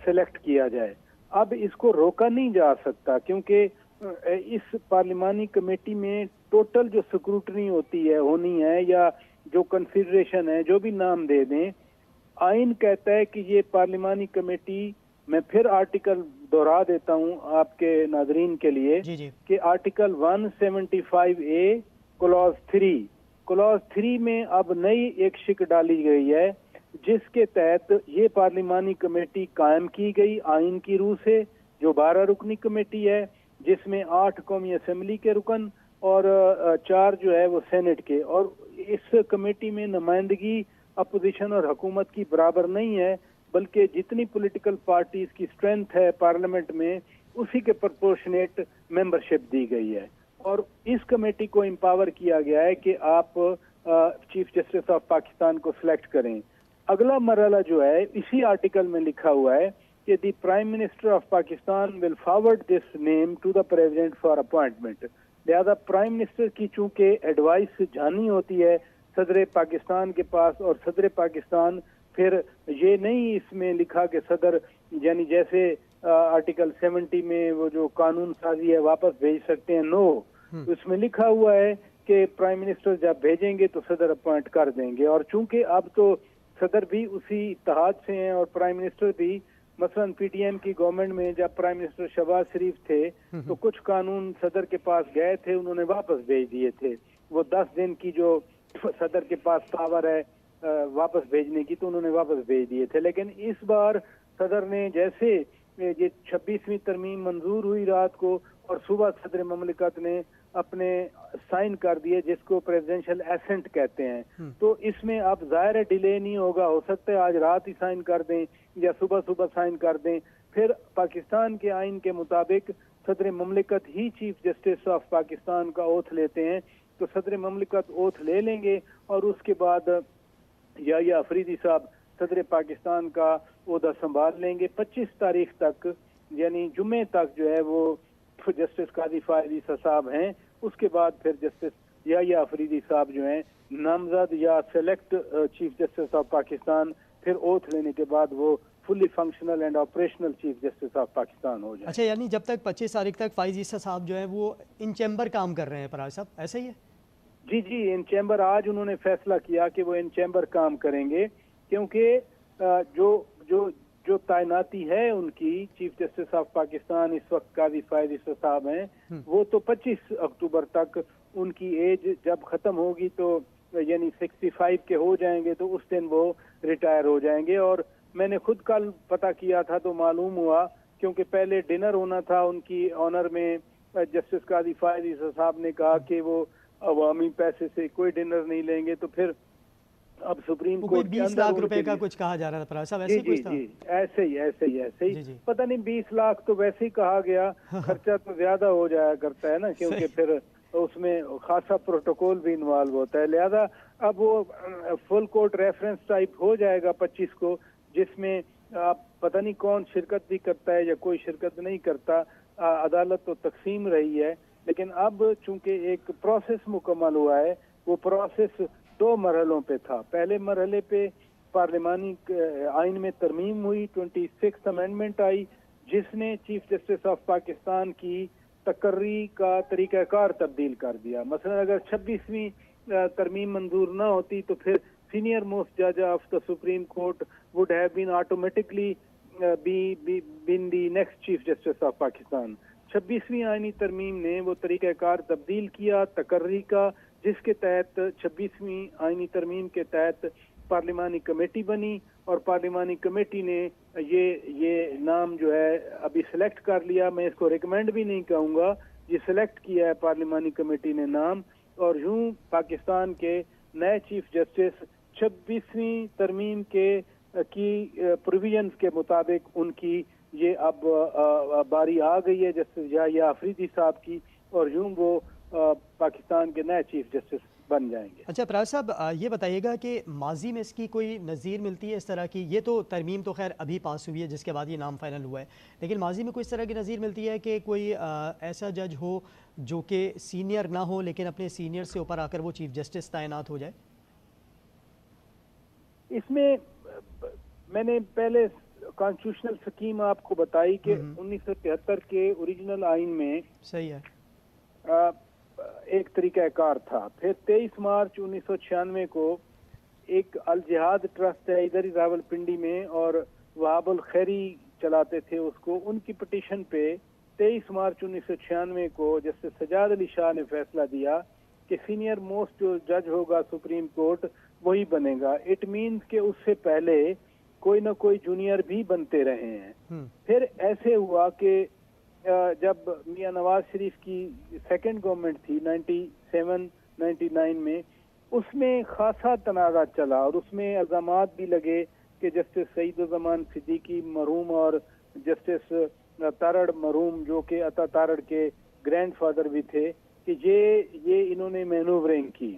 सेलेक्ट किया जाए। अब इसको रोका नहीं जा सकता, क्योंकि इस पार्लिमानी कमेटी में टोटल जो स्क्रूटनी होनी है या जो कंसिडरेशन है, जो भी नाम दे दें, आइन कहता है कि ये पार्लिमानी कमेटी, मैं फिर आर्टिकल दोहरा देता हूं आपके नाजरीन के लिए कि आर्टिकल 175A क्लॉज 3 में अब नई एक शिक डाली गई है जिसके तहत ये पार्लिमानी कमेटी कायम की गई आइन की रूह से, जो 12 रुकनी कमेटी है, जिसमें 8 कौमी असेंबली के रुकन और 4 जो है वो सेनेट के, और इस कमेटी में नुमाइंदगी अपोजिशन और हुकूमत की बराबर नहीं है, बल्कि जितनी पॉलिटिकल पार्टीज की स्ट्रेंथ है पार्लियामेंट में उसी के प्रोपोर्शनेट मेंबरशिप दी गई है। और इस कमेटी को एम्पावर किया गया है कि आप चीफ जस्टिस ऑफ पाकिस्तान को सिलेक्ट करें। अगला मरहला जो है इसी आर्टिकल में लिखा हुआ है कि the prime minister of Pakistan will forward this name to the president for appointment. लिहाजा प्राइम मिनिस्टर की चूंकि एडवाइस जानी होती है सदर पाकिस्तान के पास, और सदर पाकिस्तान फिर ये नहीं इसमें लिखा कि सदर यानी जैसे आर्टिकल 70 में वो जो कानून साजी है वापस भेज सकते हैं, नो, उसमें लिखा हुआ है कि प्राइम मिनिस्टर जब भेजेंगे तो सदर अपॉइंट कर देंगे। और चूंकि अब तो सदर भी उसी इत्तेहाद से हैं और प्राइम मिनिस्टर भी, मसलन PTM की गवर्नमेंट में जब प्राइम मिनिस्टर शहबाज शरीफ थे तो कुछ कानून सदर के पास गए थे, उन्होंने वापस भेज दिए थे। वो 10 दिन की जो सदर के पास पावर है वापस भेजने की, तो उन्होंने वापस भेज दिए थे। लेकिन इस बार सदर ने जैसे ये 26वीं तरमीम मंजूर हुई रात को और सुबह सदर ममलिकत ने अपने साइन कर दिए, जिसको प्रेसिडेंशियल एसेंट कहते हैं, तो इसमें अब जाहिर डिले नहीं होगा। हो सकता है आज रात ही साइन कर दें या सुबह सुबह साइन कर दें। फिर पाकिस्तान के आइन के मुताबिक सदर ममलिकत ही चीफ जस्टिस ऑफ पाकिस्तान का ओथ लेते हैं, तो सदर ममलिकत ओथ ले लेंगे और उसके बाद याहिया अफरीदी साहब सदर पाकिस्तान का ओहदा संभाल लेंगे। 25 तारीख तक यानी जुम्मे तक जो है वो जस्टिस काजी फायद ईसा साहब हैं। उसके बाद फिर जस्टिस याहिया अफरीदी साहब जो हैं नामजद या select chief justice of Pakistan, फिर ओथ लेने के बाद वो fully functional and operational chief justice of Pakistan हो जाए। अच्छा, यानी जब तक 25 तारीख तक फायद ईसा साहब जो है वो इन चैम्बर काम कर रहे हैं पराग साहब, ऐसा ही है? जी जी, इन चैम्बर आज उन्होंने फैसला किया कि वो इन चैम्बर काम करेंगे, क्योंकि जो जो जो तैनाती है उनकी चीफ जस्टिस ऑफ पाकिस्तान इस वक्त काजी फायद ईसा साहब हैं, वो तो 25 अक्टूबर तक उनकी एज जब खत्म होगी तो यानी 65 के हो जाएंगे, तो उस दिन वो रिटायर हो जाएंगे। और मैंने खुद कल पता किया था तो मालूम हुआ, क्योंकि पहले डिनर होना था उनकी ऑनर में, जस्टिस काजी फायद ईसा साहब ने कहा कि वो अवामी पैसे से कोई डिनर नहीं लेंगे, तो फिर अब सुप्रीम कोर्ट 20 लाख रुपए का कुछ कहा जा रहा था पराग साहब, ऐसे ही कुछ था? जी, ऐसे ही जी, जी। पता नहीं 20 लाख तो वैसे ही कहा गया, खर्चा तो ज्यादा हो जाया करता है ना, क्योंकि फिर उसमें खासा प्रोटोकॉल भी इन्वॉल्व होता है। लिहाजा अब वो फुल कोर्ट रेफरेंस टाइप हो जाएगा 25 को, जिसमें आप पता नहीं कौन शिरकत भी करता है या कोई शिरकत नहीं करता। अदालत तो तकसीम रही है, लेकिन अब चूंकि एक प्रोसेस मुकम्मल हुआ है, वो प्रोसेस 2 मरहलों पे था। पहले मरहले पे पार्लिमानी आइन में तरमीम हुई, 26th अमेंडमेंट आई, जिसने चीफ जस्टिस ऑफ पाकिस्तान की तकर्री का तरीक़ाकार तब्दील कर दिया। मसलन अगर 26वीं तरमीम मंजूर ना होती तो फिर सीनियर मोस्ट जज of the supreme court would have been automatically been the next chief justice of Pakistan. 26वीं आईनी तरमीम ने वो तरीक़ाकार तब्दील किया तकर्री का, जिसके तहत 26वीं आईनी तरमीम के तहत पार्लिमानी कमेटी बनी, और पार्लिमानी कमेटी ने ये नाम जो है अभी सिलेक्ट कर लिया। मैं इसको रिकमेंड भी नहीं कहूँगा, ये सिलेक्ट किया है पार्लिमानी कमेटी ने नाम, और यूं पाकिस्तान के नए चीफ जस्टिस 26वीं तरमीम की प्रोविजंस के मुताबिक उनकी ये अब बारी आ गई है जस्टिस याहिया अफरीदी साहब की, और यूं वो पाकिस्तान के नए चीफ जस्टिस बन जाएंगे। अच्छा पराग साहब, ये बताइएगा कि माजी में इसकी कोई नज़ीर मिलती है इस तरह की? ये तो तरमीम तो खैर अभी पास हुई है जिसके बाद ये नाम फाइनल हुआ है, लेकिन माजी में कोई इस तरह की नज़ीर मिलती है कि कोई ऐसा जज हो जो कि सीनियर ना हो लेकिन अपने सीनियर से ऊपर आकर वो चीफ जस्टिस तैनात हो जाए? इसमें मैंने पहले कॉन्स्टिट्यूशनल स्कीम आपको बताई कि 1973 के ओरिजिनल आइन में सही है एक तरीक़ाकार था। फिर 23 मार्च 1996 को एक अल जिहाद ट्रस्ट है इधर ही रावलपिंडी में, और वहाबुल खैरी चलाते थे उसको, उनकी पिटीशन पे 23 मार्च 1996 को जस्टिस सजाद अली शाह ने फैसला दिया कि सीनियर मोस्ट जो जज होगा सुप्रीम कोर्ट वही बनेगा। इट मीन्स कि उससे पहले कोई ना कोई जूनियर भी बनते रहे हैं। फिर ऐसे हुआ कि जब मियां नवाज शरीफ की सेकंड गवर्नमेंट थी 97-99 में, उसमें खासा तनाज़ा चला और उसमें अज़ामात भी लगे कि जस्टिस सईद-उज़्ज़मान सिद्दीकी मरहूम और जस्टिस तारड़ मरहूम जो कि अता तारड़ के ग्रैंडफादर भी थे, कि ये इन्होंने मैनूवरिंग की।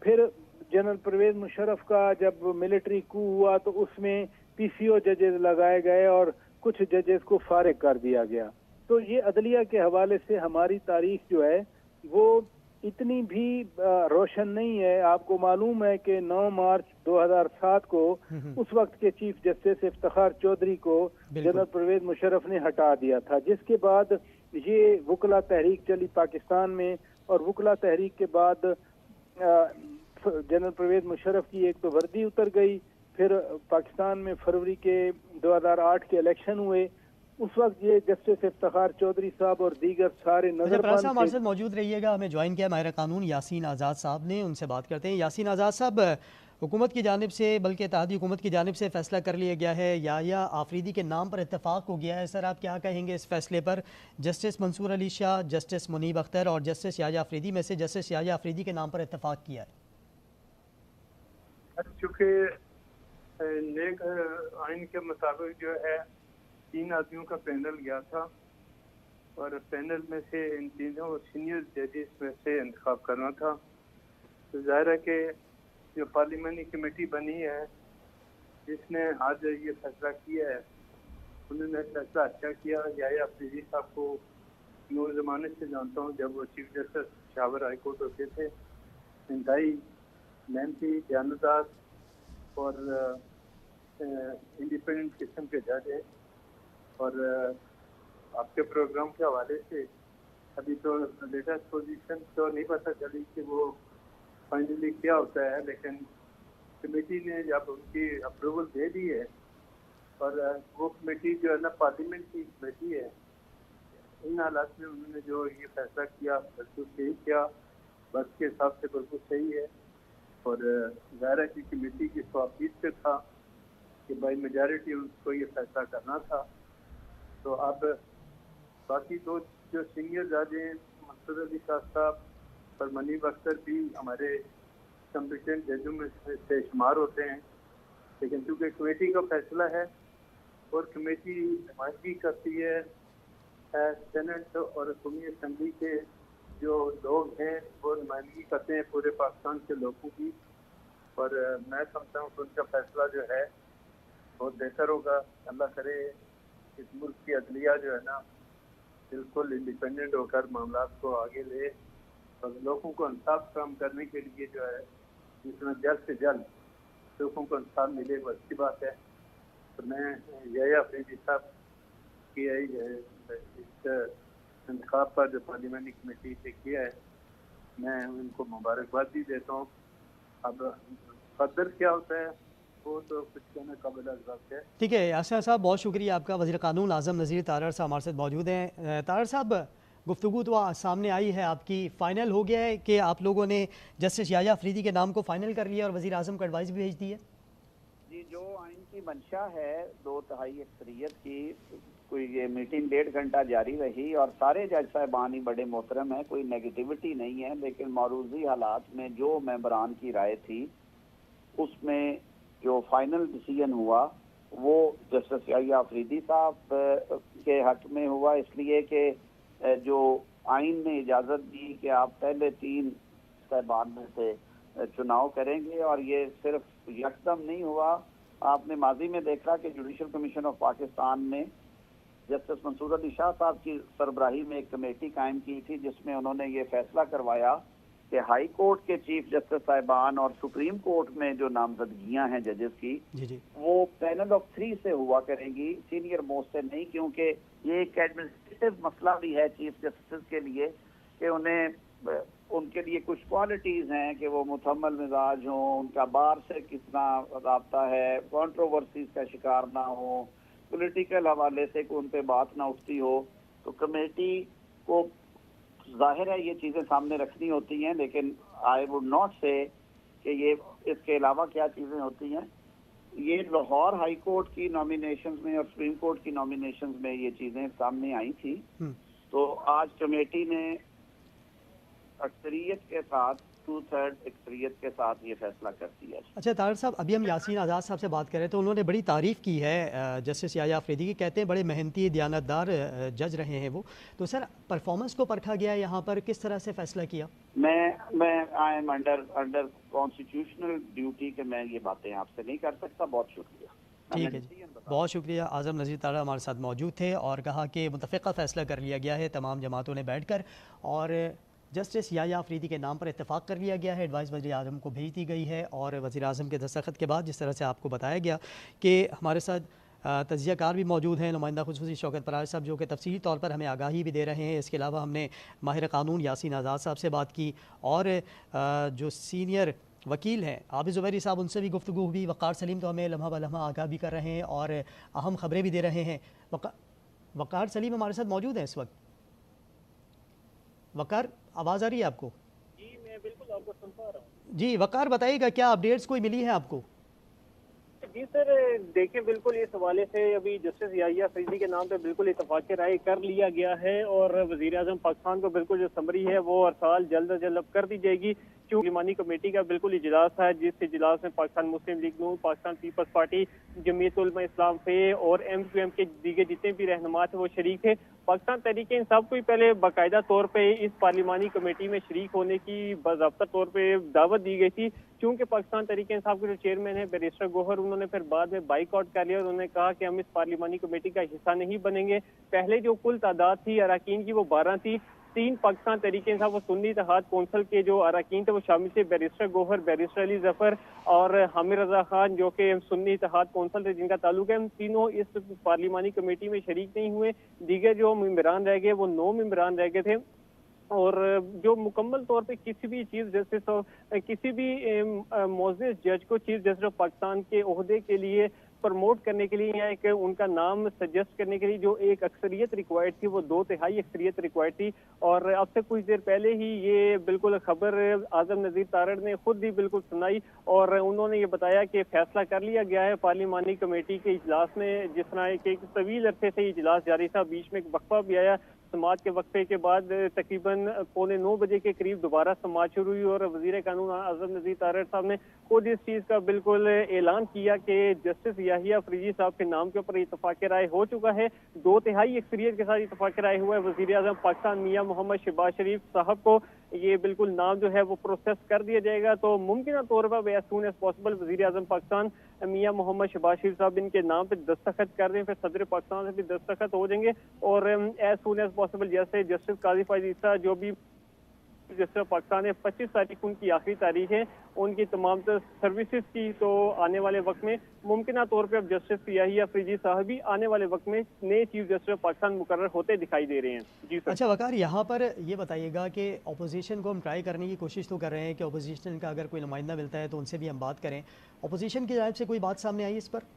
फिर जनरल परवेज मुशर्रफ का जब मिलिट्री कू हुआ तो उसमें पीसीओ जजेस लगाए गए और कुछ जजेस को फारिग कर दिया गया। तो ये अदलिया के हवाले से हमारी तारीख जो है वो इतनी भी रोशन नहीं है। आपको मालूम है कि 9 मार्च 2007 को उस वक्त के चीफ जस्टिस इफ्तिखार चौधरी को जनरल परवेज मुशर्रफ ने हटा दिया था, जिसके बाद ये वकला तहरीक चली पाकिस्तान में, और वकला तहरीक के बाद जनरल परवेज मुशर्रफ की एक तो वर्दी उतर गई, फिर पाकिस्तान में फरवरी के 2008 के इलेक्शन हुए, उस वक्त ये जस्टिस इफ्तिखार चौधरी साहब और दीगर सारे नजरबंद। हमारे साथ मौजूद रहिएगा, हमें ज्वाइन किया माहिर कानून यासीन आज़ाद साहब ने, उनसे बात करते हैं। यासीन आज़ाद साहब, हुकूमत की जानिब से, बल्कि इत्तेहादी हुकूमत की जानिब से फैसला कर लिया गया है, याहिया आफरीदी के नाम पर इत्तेफाक हो गया है। सर आप क्या कहेंगे इस फैसले पर? जस्टिस मंसूर अली शाह, जस्टिस मुनीब अख्तर और जस्टिस याहिया आफरीदी में से जस्टिस याहिया आफरीदी के नाम पर इत्तेफाक किया है। चूँकि नेक आइन के मुताबिक जो है 3 आदमियों का पैनल गया था, और पैनल में से इन तीनों सीनियर जजेस में से इंतखाब करना था। तो जाहिर है कि जो पार्लियामेंट्री कमेटी बनी है जिसने आज ये फैसला किया है, उन्होंने फैसला अच्छा किया। याहिया अफरीदी साहब को नूर ज़माने से जानता हूँ, जब वो chief justice Peshawar high court होते थे। इंतहाई मेहनती, दयानतदार और इंडिपेंडेंट किस्म के जज है। और आपके प्रोग्राम के हवाले से अभी तो लेटेस्ट पोजीशन तो नहीं पता चली कि वो फाइनली क्या होता है, लेकिन कमेटी ने जब उनकी अप्रूवल दे दी है, और वो कमेटी जो है ना पार्लियामेंट की कमेटी है, इन हालात में उन्होंने जो ये फैसला किया बिल्कुल सही किया, बस के हिसाब से बिल्कुल सही है। और ज़ाहिर है कि कमेटी की स्वाबीत पे था कि बाई मेजॉरिटी उनको ये फैसला करना था। तो अब बाकी दो जो सीनियर जज हैं, मकसूद अली शाह साहब और मनीब अख्तर भी हमारे कम्पिटेंट जजों में से शुमार होते हैं, लेकिन चूँकि कमेटी का फैसला है और कमेटी नुमाइंदगी करती है सेनेट और कौमी असम्बली के जो लोग हैं, वो नुमाइंदगी करते हैं पूरे पाकिस्तान के लोगों की। और मैं समझता हूँ कि उनका फैसला जो है बहुत बेहतर होगा। अल्लाह करे इस मुल्क की अदलिया जो है ना बिल्कुल इंडिपेंडेंट होकर मामला को आगे ले और लोगों को इंसाफ काम करने के लिए जो है जितना जल्द से जल्द लोगों को इंसाफ मिले, वो अच्छी बात है। तो मैं याहिया अफरीदी साहब की इस इंतखाब पर जो पार्लियामेंट्री कमेटी से किया है, मैं उनको मुबारकबाद भी देता हूँ। अब फर्दर क्या होता है वो तो कुछ कहना काबिल अज़्ज़ाक़ है। ठीक है यासिर साहब, बहुत शुक्रिया आपका। वज़ीर क़ानून आज़म नज़ीर तारड़ साहब हमारे साथ मौजूद हैं। तारड़ साहब, गुफ्तगू तो सामने आई है आपकी, फ़ाइनल हो गया है कि आप लोगों ने जस्टिस याहिया अफरीदी के नाम को फ़ाइनल कर लिया और वज़ीर आज़म को एडवाइस भी भेज दी है? जी, जो आइन की मंशा है 2/3 अक्सरियत की, कोई ये मीटिंग 1.5 घंटा जारी रही और सारे जज साहिबान ही बड़े मोहतरम हैं, कोई नेगेटिविटी नहीं है। लेकिन मौरूज़ी हालात में जो मेंबरान की राय थी उसमें जो फाइनल डिसीजन हुआ वो जस्टिस याहिया अफरीदी साहब के हक में हुआ, इसलिए कि जो आइन ने इजाज़त दी कि आप पहले 3 साहिबान में से चुनाव करेंगे। और ये सिर्फ यकदम नहीं हुआ, आपने माजी में देखा कि जुडिशल कमीशन ऑफ पाकिस्तान ने जस्टिस मंसूर अली शाह साहब की सरबराही में एक कमेटी कायम की थी, जिसमें उन्होंने ये फैसला करवाया कि हाई कोर्ट के चीफ जस्टिस साहिबान और सुप्रीम कोर्ट में जो नामजदगियां हैं जजेस की, वो पैनल ऑफ 3 से हुआ करेंगी, सीनियर मोस्ट से नहीं, क्योंकि ये एक एडमिनिस्ट्रेटिव मसला भी है चीफ जस्टिस के लिए कि उनके लिए कुछ क्वालिटीज़ हैं कि वो मुतहम्मल मिजाज हों, उनका बार से कितना राब्ता है, कंट्रोवर्सीज का शिकार ना हो, पॉलिटिकल हवाले से उन पे बात ना उठती हो। तो कमेटी को जाहिर है ये चीज़ें सामने रखनी होती हैं, लेकिन आई वुड नॉट से कि ये इसके अलावा क्या चीज़ें होती हैं। ये लाहौर हाई कोर्ट की नॉमिनेशंस में और सुप्रीम कोर्ट की नॉमिनेशंस में ये चीज़ें सामने आई थी। तो आज कमेटी ने अक्सरियत के साथ 2/3 अक्सरियत के साथ ये फैसला कर दिया। अच्छा तारड़ साहब, अभी हम यासीन आज़ाद साहब से बात करें तो उन्होंने बड़ी तारीफ़ की है जस्टिस याहिया अफरीदी की, कहते हैं बड़े मेहनती दयानतदार जज रहे हैं वो। तो सर परफॉर्मेंस को परखा गया यहाँ पर, किस तरह से फैसला किया? मैं I am under constitutional duty कि मैं ये बातें आपसे नहीं कर सकता। बहुत शुक्रिया। ठीक है जी, बहुत शुक्रिया। आज़म नज़ीर तारड़ हमारे साथ मौजूद थे और कहा कि मुतफ़िक़ा फ़ैसला कर लिया गया है तमाम जमातों ने बैठ कर, और जस्टिस याहिया अफरीदी के नाम पर इत्तेफाक कर लिया गया है। एडवाइस वज़ीर आज़म को भेज दी गई है और वज़ीर आज़म के दस्तखत के बाद जिस तरह से आपको बताया गया कि हमारे साथ तजिया कार भी मौजूद हैं, नुमाइंदा खुसूसी शौकत परार साहब, जो कि तफसीली तौर पर हमें आगाही भी दे रहे हैं। इसके अलावा हमने माहिर क़ानून यासीन आज़ाद साहब से बात की और जो सीनियर वकील हैं आबिद ज़ुबैरी साहब, उनसे भी गुफ्तगू हुई। वक़ार सलीम तो हमें लम्हा ब लम्हा आगाह भी कर रहे हैं और अहम ख़बरें भी दे रहे हैं। वक़ार सलीम हमारे साथ मौजूद हैं इस वक्त। वक़ार, आवाज़ आ रही है आपको? जी मैं बिल्कुल आपको सुन पा रहा हूँ। जी वक़ार, बताइएगा क्या अपडेट्स कोई मिली है आपको? जी सर, देखिए बिल्कुल इस हवाले से अभी जस्टिस याहिया अफरीदी के नाम पे बिल्कुल इत्तफाक़ राय कर लिया गया है और वज़ीर आज़म पाकिस्तान को बिल्कुल जो समरी है वो अरसाल जल्द अज जल्द कर दी जाएगी। पार्लिमानी कमेटी का बिल्कुल इजलास था, जिस इजलास में पाकिस्तान मुस्लिम लीग नून, पाकिस्तान पीपल्स पार्टी, जमीयत उलमा इस्लाम पे और MQM के दीगर जितने भी रहनुमा थे वो शरीक थे। पाकिस्तान तहरीक इंसाफ को पहले बाकायदा तौर पे इस पार्लिमानी कमेटी में शरीक होने की बाज़ाब्ता तौर पे दावत दी गई थी। चूंकि पाकिस्तान तहरीक इंसाफ के जो चेयरमैन है बैरिस्टर गौहर, उन्होंने फिर बाद में बाइकआउट कर लिया और उन्होंने कहा कि हम इस पार्लिमानी कमेटी का हिस्सा नहीं बनेंगे। पहले जो कुल तादाद थी अरकान की वो 12 थी। 3 पाकिस्तान तहरीक इंसाफ और सुन्नी इत्तेहाद कौंसिल के जो अरकान थे वो शामिल थे, बैरिस्टर गौहर, बैरिस्टर अली जफर और हामिद रजा खान, जो कि सुन्नी इत्तेहाद कौंसिल से जिनका ताल्लुक है। हम तीनों इस पार्लिमानी कमेटी में शरीक नहीं हुए। दीगर जो मेंबरान रह गए वो 9 मेंबरान रह गए थे और जो मुकम्मल तौर पे किसी भी चीफ जस्टिस और किसी भी मोअज़्ज़िज़ जज को चीफ जस्टिस ऑफ पाकिस्तान के ओहदे के लिए प्रमोट करने के लिए या एक उनका नाम सजेस्ट करने के लिए जो एक अक्सरियत रिक्वायर्ड थी वो 2/3 अक्सरियत रिक्वायर्ड थी। और अब से कुछ देर पहले ही ये बिल्कुल खबर आजम नज़ीर तारड़ ने खुद ही बिल्कुल सुनाई और उन्होंने ये बताया कि फैसला कर लिया गया है पार्लिमानी कमेटी के इजलास में। जिस तरह एक तवील अरसे से इजलास जारी था, बीच में एक वक्फा भी आया। समाज के वक्फे के बाद तकरीबन 8:45 बजे के करीब दोबारा समाज शुरू हुई और वजीर कानून आजम नज़ीर तारड़ साहब ने खुद इस चीज़ का बिल्कुल ऐलान किया कि जस्टिस याहिया अफरीदी साहब के नाम के ऊपर इत्तफाक राय हो चुका है। 2/3 अक्सरियत के साथ इत्तफाक राय हुआ है। वजीर आज़म पाकिस्तान मियां मोहम्मद शहबाज शरीफ साहब को ये बिल्कुल नाम जो है वो प्रोसेस कर दिया जाएगा। तो मुमकिन तौर पर एज सून एज पॉसिबल वजीर आज़म पाकिस्तान मियां मोहम्मद शहबाज शरीफ साहब इनके नाम पे दस्तखत कर दें, फिर सदर पाकिस्तान से भी दस्तखत हो जाएंगे और एज सून एज पॉसिबल जैसे जस्टिस काजी फाइज ईसा जो भी जस्टिस पाकिस्तान है 25 तारीख उनकी आखिरी तारीख है उनकी तमाम सर्विसेज की, तो आने वाले वक्त में मुमकिन तौर पर अब जस्टिस याहिया अफरीदी साहब भी आने वाले वक्त में नए चीफ जस्टिस पाकिस्तान मुकर्रर होते दिखाई दे रहे हैं। जी सर। अच्छा वकार, यहाँ पर ये बताइएगा कि अपोजिशन को हम ट्राई करने की कोशिश तो कर रहे हैं कि अपोजिशन का अगर कोई नुमाइंदा मिलता है तो उनसे भी हम बात करें। अपोजिशन की जानिब से कोई बात सामने आई इस पर?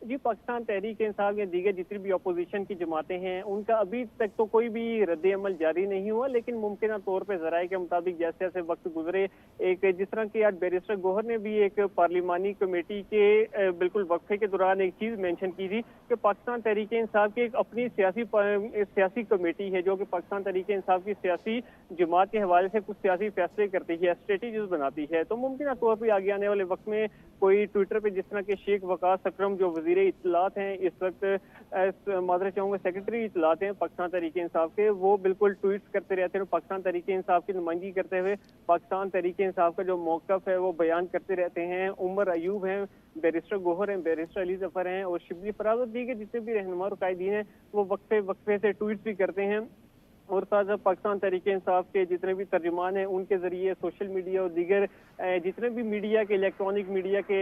जी, पाकिस्तान तहरीक इंसाफ के दीगर जितनी भी अपोजिशन की जमातें हैं उनका अभी तक तो कोई भी रद्द अमल जारी नहीं हुआ, लेकिन मुमकिन तौर पर ज़राए के मुताबिक जैसे जैसे वक्त गुजरे, एक जिस तरह की आज बैरिस्टर गौहर ने भी एक पार्लिमानी कमेटी के बिल्कुल वक्फे के दौरान एक चीज़ मेंशन की थी कि पाकिस्तान तहरीक इंसाफ की एक अपनी सियासी कमेटी है जो कि पाकिस्तान तहरीक इंसाफ की सियासी जमात के हवाले से कुछ सियासी फैसले करती है, स्ट्रेटेजीज बनाती है। तो मुमकिन तौर पर आगे आने वाले वक्त में कोई ट्विटर पे जिस तरह के शेख वकास अकरम जो वजीर इत्तलात हैं इस वक्त मादरत चाहूँगा सेक्रेटरी इत्तलात हैं पाकिस्तान तहरीक इंसाफ के, वो बिल्कुल ट्वीट्स करते रहते हैं। पाकिस्तान तहरीक इंसाफ की नुमाइंदगी करते हुए पाकिस्तान तहरीक इंसाफ का जो मौक़िफ़ है वो बयान करते रहते हैं। उमर अयूब हैं, बैरिस्टर गौहर हैं, बैरिस्टर अली जफर हैं और शिबली फराज और दीगर जितने भी रहनुमा और कायदीन हैं वो वक्फे से ट्वीट्स भी करते हैं। और साथ साथ पाकिस्तान तहरीक इंसाफ के जितने भी तर्जुमान हैं उनके जरिए सोशल मीडिया और दीगर जितने भी मीडिया के इलेक्ट्रॉनिक मीडिया के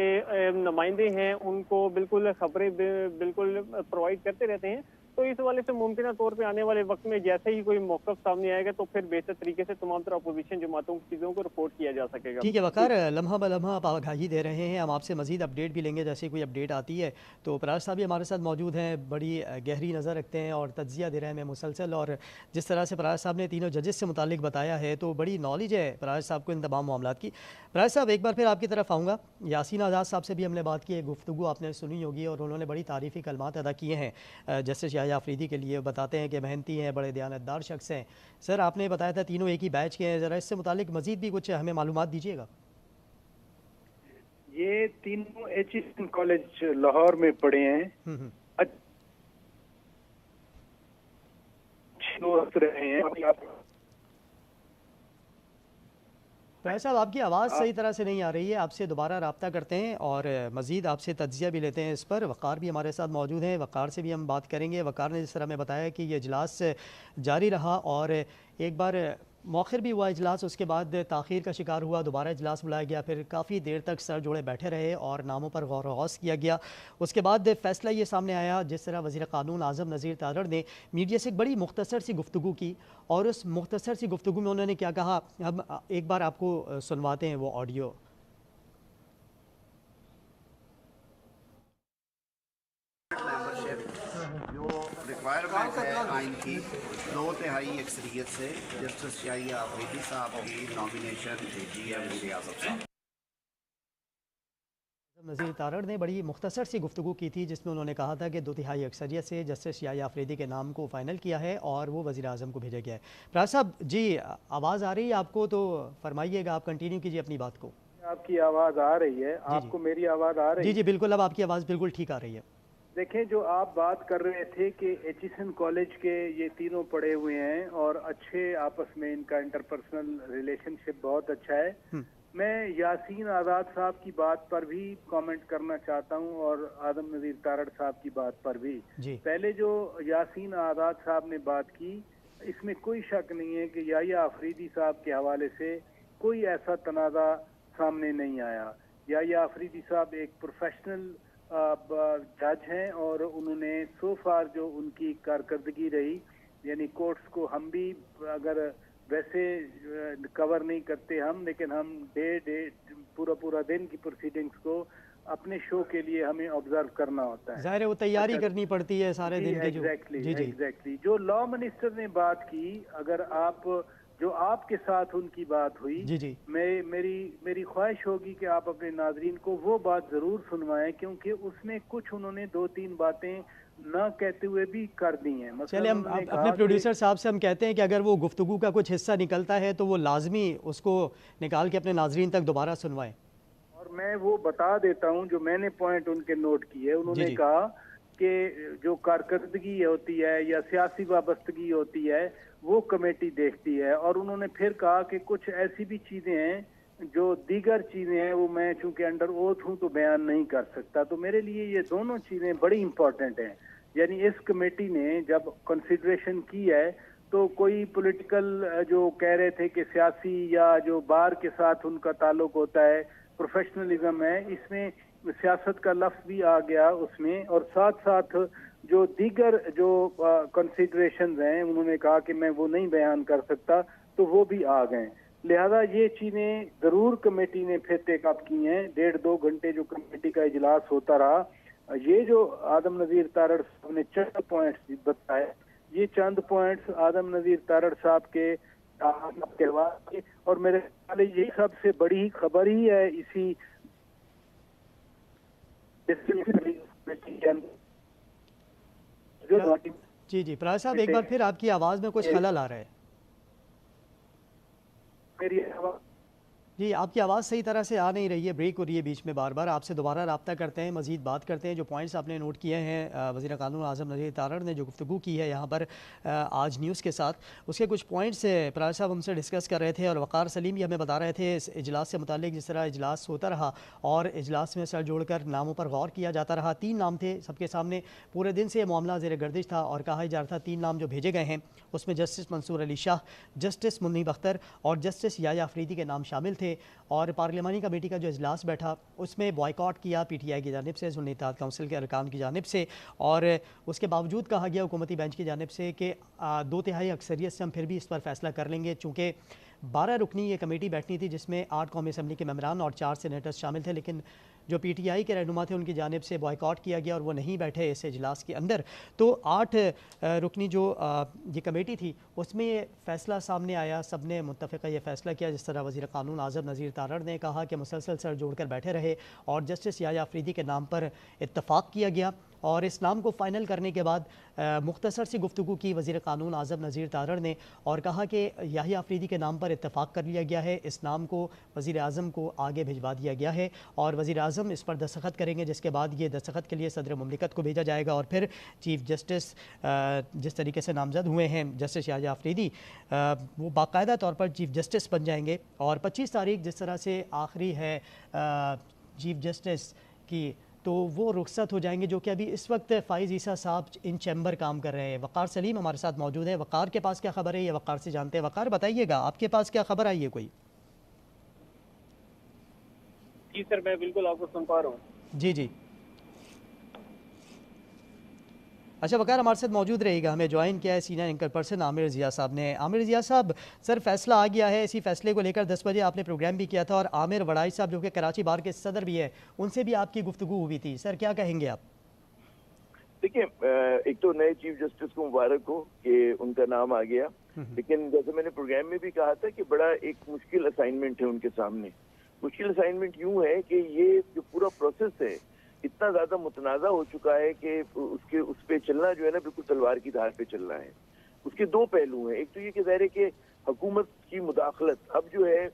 नुमाइंदे हैं उनको बिल्कुल खबरें बिल्कुल प्रोवाइड करते रहते हैं। तो इस वाले से मुमकिन तौर पे आने वाले वक्त में जैसे ही कोई मौक़िफ़ सामने आएगा तो फिर बेहतर तरीके से तमाम तरह अपोजिशन जमातों की चीज़ों को रिपोर्ट किया जा सकेगा। ठीक है वकार, लम्हा ब लम्हा आप आगाही दे रहे हैं, हम आपसे मज़ीद अपडेट भी लेंगे जैसे कोई अपडेट आती है। तो पराज साहब भी हमारे साथ मौजूद हैं, बड़ी गहरी नज़र रखते हैं और तज्ज़िया दे रहे हैं मुसलसल, और जिस तरह से पराज साहब ने तीनों जजेस से मुतालिक बताया है तो बड़ी नॉलेज है पराज साहब को इन तमाम मामलात की। पराज साहब एक बार फिर आपकी तरफ आऊँगा, यासीन आज़ाद साहब से भी हमने बात की है, गुफ्तगू आपने सुनी होगी और उन्होंने बड़ी तारीफ़ी कलमात अदा किए हैं जस्टिस याहिया अफरीदी के लिए, बताते हैं कि मेहनती हैं, बड़े दयानतदार शख्स हैं। सर आपने बताया था तीनों एक ही बैच के हैं, ज़रा इससे मुतालिक मज़ीद भी कुछ हमें मालूमात दीजिएगा। ये तीनों HSN कॉलेज लाहौर में पढ़े हैं, दोस्त रहे हैं। तो साहब आपकी आवाज़ सही तरह से नहीं आ रही है, आपसे दोबारा रब्ता करते हैं और मज़ीद आपसे तज्ज़िया भी लेते हैं इस पर। वक़ार भी हमारे साथ मौजूद हैं, वक़ार से भी हम बात करेंगे। वक़ार ने जिस तरह में बताया कि ये इजलास जारी रहा और एक बार मौखिर भी हुआ इजलास, उसके बाद ताख़ीर का शिकार हुआ, दोबारा इजलास बुलाया गया, फिर काफ़ी देर तक सर जोड़े बैठे रहे और नामों पर गौर गौस किया गया। उसके बाद फ़ैसला ये सामने आया जिस तरह वज़ीर क़ानून आज़म नज़ीर तारड़ ने मीडिया से एक बड़ी मुख्तसर सी गुफ्तगू की और उस मुख्तसर सी गुफ्तगू में उन्होंने क्या कहा, हम एक बार आपको सुनवाते हैं वो ऑडियो। रिक्वायरमेंट है आइन की 2/3 अक्सरियत से जस्टिस याहिया अफरीदी साहब की नॉमिनेशन भेजी है वज़ीर आज़म साहब। नज़ीर तारड़ ने बड़ी मुख्तसर सी गुफ्तगू की थी जिसमें उन्होंने कहा था कि 2/3 अक्सरियत से जस्टिस याह्या अफरीदी के नाम को फ़ाइनल किया है और वो वज़ीर आज़म को भेजा गया है। प्रार साहब जी, आवाज़ आ रही है आपको तो फरमाइएगा, आप कंटिन्यू कीजिए अपनी बात को। आपकी आवाज़ आ रही है? आपको मेरी आवाज़ आ रही है? जी जी बिल्कुल, अब आपकी आवाज़ बिल्कुल ठीक आ रही है। देखें, जो आप बात कर रहे थे कि एचिसन कॉलेज के ये तीनों पढ़े हुए हैं और अच्छे आपस में इनका इंटरपर्सनल रिलेशनशिप बहुत अच्छा है। मैं यासीन आज़ाद साहब की बात पर भी कमेंट करना चाहता हूं और आदम नज़ीर तारड़ साहब की बात पर भी। पहले जो यासीन आज़ाद साहब ने बात की, इसमें कोई शक नहीं है कि याह्या अफरीदी साहब के हवाले से कोई ऐसा तनाज़ा सामने नहीं आया। याह्या अफरीदी साहब एक प्रोफेशनल जज हैं और उन्होंने सो फार जो उनकी कारकर्दगी रही, यानी कोर्ट्स को हम भी अगर वैसे कवर नहीं करते हम, लेकिन हम पूरा दिन की प्रोसीडिंग्स को अपने शो के लिए हमें ऑब्जर्व करना होता है। ज़ाहिर है वो तैयारी करनी पड़ती है सारे दिन की। एग्जैक्टली जो लॉ मिनिस्टर ने बात की, अगर आप जो आपके साथ उनकी बात हुई, मेरी ख्वाहिश होगी कि आप अपने नाजरीन को वो बात जरूर सुनवाएं, क्योंकि उसमें कुछ उन्होंने 2-3 बातें ना कहते हुए भी कर दी हैं। चले हम अपने प्रोड्यूसर साहब से हम कहते हैं कि अगर वो गुफ्तगू का कुछ हिस्सा निकलता है तो वो लाजमी उसको निकाल के अपने नाजरीन तक दोबारा सुनवाएं। और मैं वो बता देता हूँ जो मैंने पॉइंट उनके नोट किए। उन्होंने कहा कि जो कारकर्दगी होती है या सियासी वाबस्तगी होती है वो कमेटी देखती है, और उन्होंने फिर कहा कि कुछ ऐसी भी चीजें हैं जो दीगर चीजें हैं वो मैं चूंकि अंडर ओथ हूं तो बयान नहीं कर सकता। तो मेरे लिए ये दोनों चीजें बड़ी इंपॉर्टेंट हैं। यानी इस कमेटी ने जब कंसिडरेशन की है तो कोई पॉलिटिकल जो कह रहे थे कि सियासी या जो बार के साथ उनका ताल्लुक होता है, प्रोफेशनलिज्म है, इसमें सियासत का लफ्ज भी आ गया उसमें, और साथ साथ जो दीगर जो कंसिडरेशंस हैं उन्होंने कहा कि मैं वो नहीं बयान कर सकता, तो वो भी आ गए। लिहाजा ये चीजें जरूर कमेटी ने फिर टेकअप की हैं। 1.5-2 घंटे जो कमेटी का इजलास होता रहा, ये जो आदम नज़ीर तारड़ साहब ने चंद पॉइंट्स बताए, ये चंद पॉइंट्स आदम नज़ीर तारड़ साहब के कहवा, और मेरे ख्याल ये सबसे बड़ी खबर ही है इसी जी प्रार साहब, एक बार फिर आपकी आवाज में कुछ खलल आ रहा है। मेरी आवाज जी, आपकी आवाज़ सही तरह से आ नहीं रही है, ब्रेक हो रही है बीच में बार बार। आपसे दोबारा रब्ता करते हैं, मज़ीद बात करते हैं। जो पॉइंट्स आपने नोट किए हैं वज़ीर क़ानून आज़म नज़ीर तारड़ ने जो गुफ्तगू की है यहाँ पर आज न्यूज़ के साथ, उसके कुछ पॉइंट्स प्रार साहब हमसे डिस्कस कर रहे थे और वक़ार सलीम भी हमें बता रहे थे इस इजलास से मुतालिक। जिस तरह इजलास होता रहा और इजलास में सर जोड़ कर नामों पर गौर किया जाता रहा। 3 नाम थे सबके सामने, पूरे दिन से ये मामला ज़ेर गर्दिश था और कहा जा रहा था 3 नाम जो भेजे गए हैं उसमें जस्टिस मंसूर अली शाह, जस्टिस मुन्नीब अख्तर और जस्टिस याह्या अफरीदी के नाम शामिल थे। और पार्लिमानी कमेटी का जो इजलास बैठा उसमें बॉयकॉट किया पीटीआई की जानिब से, सुन्नी इत्तेहाद काउंसिल के अरकान की जानिब से, और उसके बावजूद कहा गया हुकूमती बेंच की जानिब से कि 2/3 अक्सरियत से हम फिर भी इस पर फैसला कर लेंगे। चूँकि 12 रुकनी ये कमेटी बैठनी थी जिसमें 8 कौमी असम्बली के मेंबरान और 4 सेनेटर्स शामिल थे, लेकिन जो पीटीआई के रहनुमा थे उनकी जानिब से बॉयकॉट किया गया और वो नहीं बैठे इस इजलास के अंदर। तो 8 रुकनी जो ये कमेटी थी उसमें ये फ़ैसला सामने आया, सब ने मुत्तफ़िक़ा ये फ़ैसला किया। जिस तरह वज़ीर क़ानून आज़म नज़ीर तारड़ ने कहा कि मुसलसल सर जोड़ कर बैठे रहे और जस्टिस याह्या अफरीदी के नाम पर इत्तफ़ाक़ किया गया और इस नाम को फ़ाइनल करने के बाद मुख्तसर सी गुफ्तगू की वज़ीर क़ानून आज़म नज़ीर तारड़ ने और कहा कि याह्या अफरीदी के नाम पर इत्तफ़ाक़ कर लिया गया है। इस नाम को वज़ीर आज़म को आगे भिजवा दिया गया है और वज़ीर आज़म इस पर दस्तखत करेंगे, जिसके बाद ये दस्तखत के लिए सदर मुमलिकत को भेजा जाएगा और फिर चीफ़ जस्टिस जिस तरीके से नामज़द हुए हैं जस्टिस याह्या अफरीदी, वो बाकायदा तौर पर चीफ़ जस्टिस बन जाएंगे। और 25 तारीख जिस तरह से आखिरी है चीफ़ जस्टिस की, तो वो रुखसत हो जाएंगे, जो कि अभी इस वक्त फ़ाइज़ ईसा साहब इन चैम्बर काम कर रहे हैं। वक़ार सलीम हमारे साथ मौजूद है। वक़ार के पास क्या खबर है ये वक़ार से जानते हैं। वक़ार बताइएगा, आपके पास क्या खबर आई है कोई? जी सर, मैं बिल्कुल आपको सुन पा रहा हूँ। जी अच्छा, वक़ार हमारे साथ मौजूद रहेगा। हमें ज्वाइन किया है senior anchor person Aamir Zia साहब ने। आमिर ज़िया साहब, सर फैसला आ गया है, इसी फैसले को लेकर 10 बजे आपने प्रोग्राम भी किया था और आमिर वड़ाई साहब जो कि कराची बार के सदर भी है, उनसे भी आपकी गुफ्तगू हुई थी। सर क्या कहेंगे आप? देखिए, एक तो नए चीफ जस्टिस को मुबारक हो कि उनका नाम आ गया, लेकिन जैसे मैंने प्रोग्राम में भी कहा था कि बड़ा एक मुश्किल असाइनमेंट है उनके सामने। मुश्किल असाइनमेंट यूं है कि ये जो पूरा प्रोसेस है इतना ज्यादा मुतनाज़ा हो चुका है कि उसके उस पे चलना जो है ना बिल्कुल तलवार की धार पे चलना है। उसके दो पहलू हैं, एक तो ये कि ज़ाहिर है कि हुकूमत की मुदाखलत अब जो है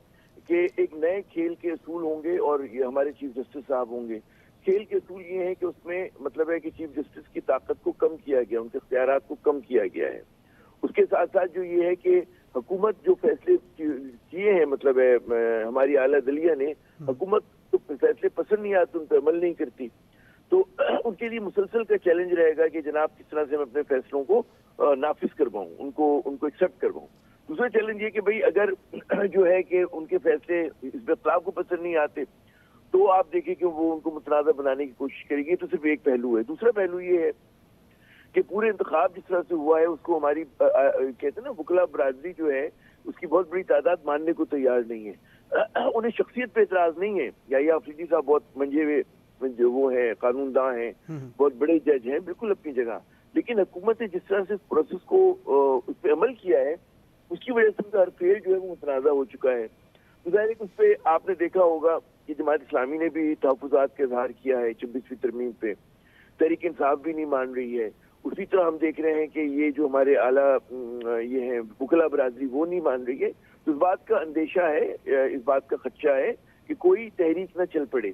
कि एक नए खेल के असूल होंगे और ये हमारे चीफ जस्टिस साहब होंगे। खेल के असूल ये है कि उसमें मतलब है कि चीफ जस्टिस की ताकत को कम किया गया, उनके इख्तियारात को कम किया गया है। उसके साथ साथ जो ये है कि हुकूमत जो फैसले किए हैं मतलब है हमारी आला दलिया ने, हुकूमत तो फैसले पसंद नहीं आते, उन पर अमल नहीं करती, तो उनके लिए मुसलसल का चैलेंज रहेगा कि जनाब किस तरह से मैं अपने फैसलों को नाफिज करवाऊं, उनको एक्सेप्ट करवाऊं। दूसरा चैलेंज ये कि भाई अगर जो है कि उनके फैसले इस बदलाव को पसंद नहीं आते तो आप देखिए कि वो उनको मुतनाज़ा बनाने की कोशिश करेगी। तो सिर्फ एक पहलू है। दूसरा पहलू ये है कि पूरे इंतखाब जिस तरह से हुआ है उसको हमारी कहते हैं ना वकला बरादरी जो है उसकी बहुत बड़ी तादाद मानने को तैयार नहीं है। उन्हें शख्सियत पे एतराज नहीं है। याहिया अफरीदी साहब बहुत मंजे हुए जो वो है कानूनदां हैं, बहुत बड़े जज हैं, बिल्कुल अपनी जगह, लेकिन हुकूमत ने जिस तरह से प्रोसेस को उस पर अमल किया है उसकी वजह से उनका हर फेल जो है वो मुतनाज़ा हो चुका है। तो ज़ाहिर है कि उस पर आपने देखा होगा कि जमात इस्लामी ने भी तहफ़्फ़ुज़ात का इज़हार किया है 26वीं तरमीम पे, तहरीक इंसाफ भी नहीं मान रही है। उसी तरह हम देख रहे हैं कि ये जो हमारे आला ये है वकला बरादरी वो नहीं मान रही है। तो इस बात का अंदेशा है, इस बात का खदशा है कि कोई तहरीक न चल पड़े।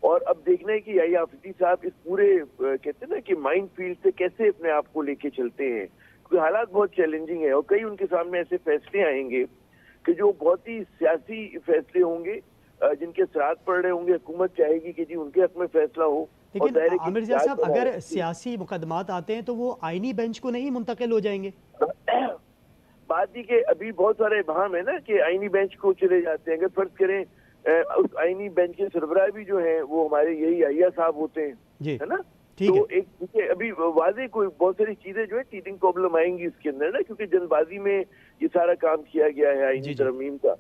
और अब देखना है कि याहिया अफरीदी साहब इस पूरे कहते हैं ना कि माइंड फील्ड से कैसे अपने आप को लेके चलते हैं, क्योंकि हालात बहुत चैलेंजिंग है और कई उनके सामने ऐसे फैसले आएंगे कि जो बहुत ही सियासी फैसले होंगे जिनके असरात पड़ रहे होंगे। हुकूमत चाहेगी कि जी उनके हक में फैसला हो। लेकिन आमिर ज़िया साहब अगर सियासी मुकदमात आते हैं तो वो आईनी बेंच को नहीं मुंतकिल हो जाएंगे? बात ही कि अभी बहुत सारे इबाहम है ना कि आईनी बेंच को चले जाते हैं। अगर फर्ज करें उस आईनी बेंच के सरबराह भी जो है वो हमारे यही याहिया साहब होते हैं, है ना, तो एक अभी वाजे कोई बहुत सारी चीजें जो है टीचिंग प्रॉब्लम आएंगी इसके अंदर ना, क्योंकि जल्दबाजी में ये सारा काम किया गया है आईनी तरमीम का।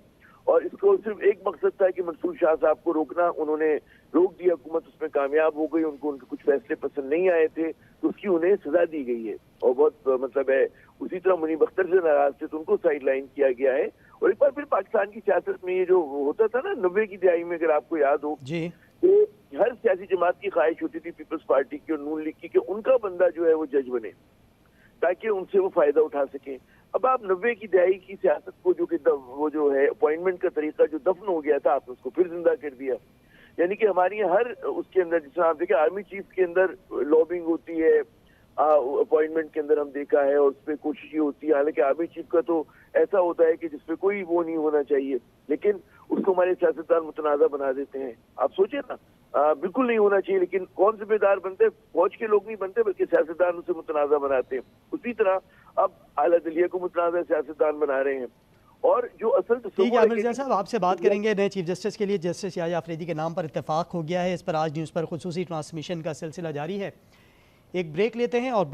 और इसको सिर्फ एक मकसद था कि मंसूर शाह साहब को रोकना, उन्होंने रोक दिया, हुकूमत उसमें कामयाब हो गई, उनको उनके कुछ फैसले पसंद नहीं आए थे तो उसकी उन्हें सजा दी गई है। और बहुत मतलब है उसी तरह मुनीब अख्तर से नाराज थे तो उनको साइड लाइन किया गया है। और एक बार फिर पाकिस्तान की सियासत में ये जो होता था ना 90 की दहाई में, अगर आपको याद हो, तो हर सियासी जमात की ख्वाहिश होती थी पीपल्स पार्टी की और नून लीग की कि उनका बंदा जो है वो जज बने ताकि उनसे वो फायदा उठा सके। अब आप 90 की दहाई की सियासत को जो कि वो जो है अपॉइंटमेंट का तरीका जो दफन हो गया था आपने उसको फिर जिंदा कर दिया। यानी कि हमारी हर उसके अंदर जिस आप देखिए आर्मी चीफ के अंदर लॉबिंग होती है, अपॉइंटमेंट के अंदर हम देखा है और उस पर कोशिश ये होती है। हालांकि आर्मी चीफ का तो ऐसा होता है कि जिसपे कोई वो नहीं होना चाहिए, लेकिन उसको हमारे सियासतदान मुतनाज़ा बना देते हैं। आप सोचिए ना, बिल्कुल नहीं होना चाहिए, लेकिन कौन जिम्मेदार बनते? फौज के लोग नहीं बनते बल्कि सियासतदान उसे मुतनाज़ा बनाते हैं। उसी तरह अब आला दलिया को मुतनाज़ा सियासतदान बना रहे हैं। और जो असल ठीक है आमिर ज़िया साहब, आपसे बात करेंगे नए चीफ जस्टिस के लिए। जस्टिस याहिया अफरीदी के नाम पर इत्तेफाक हो गया है, इस पर आज न्यूज़ पर खुसूसी ट्रांसमिशन का सिलसिला जारी है। एक ब्रेक लेते हैं और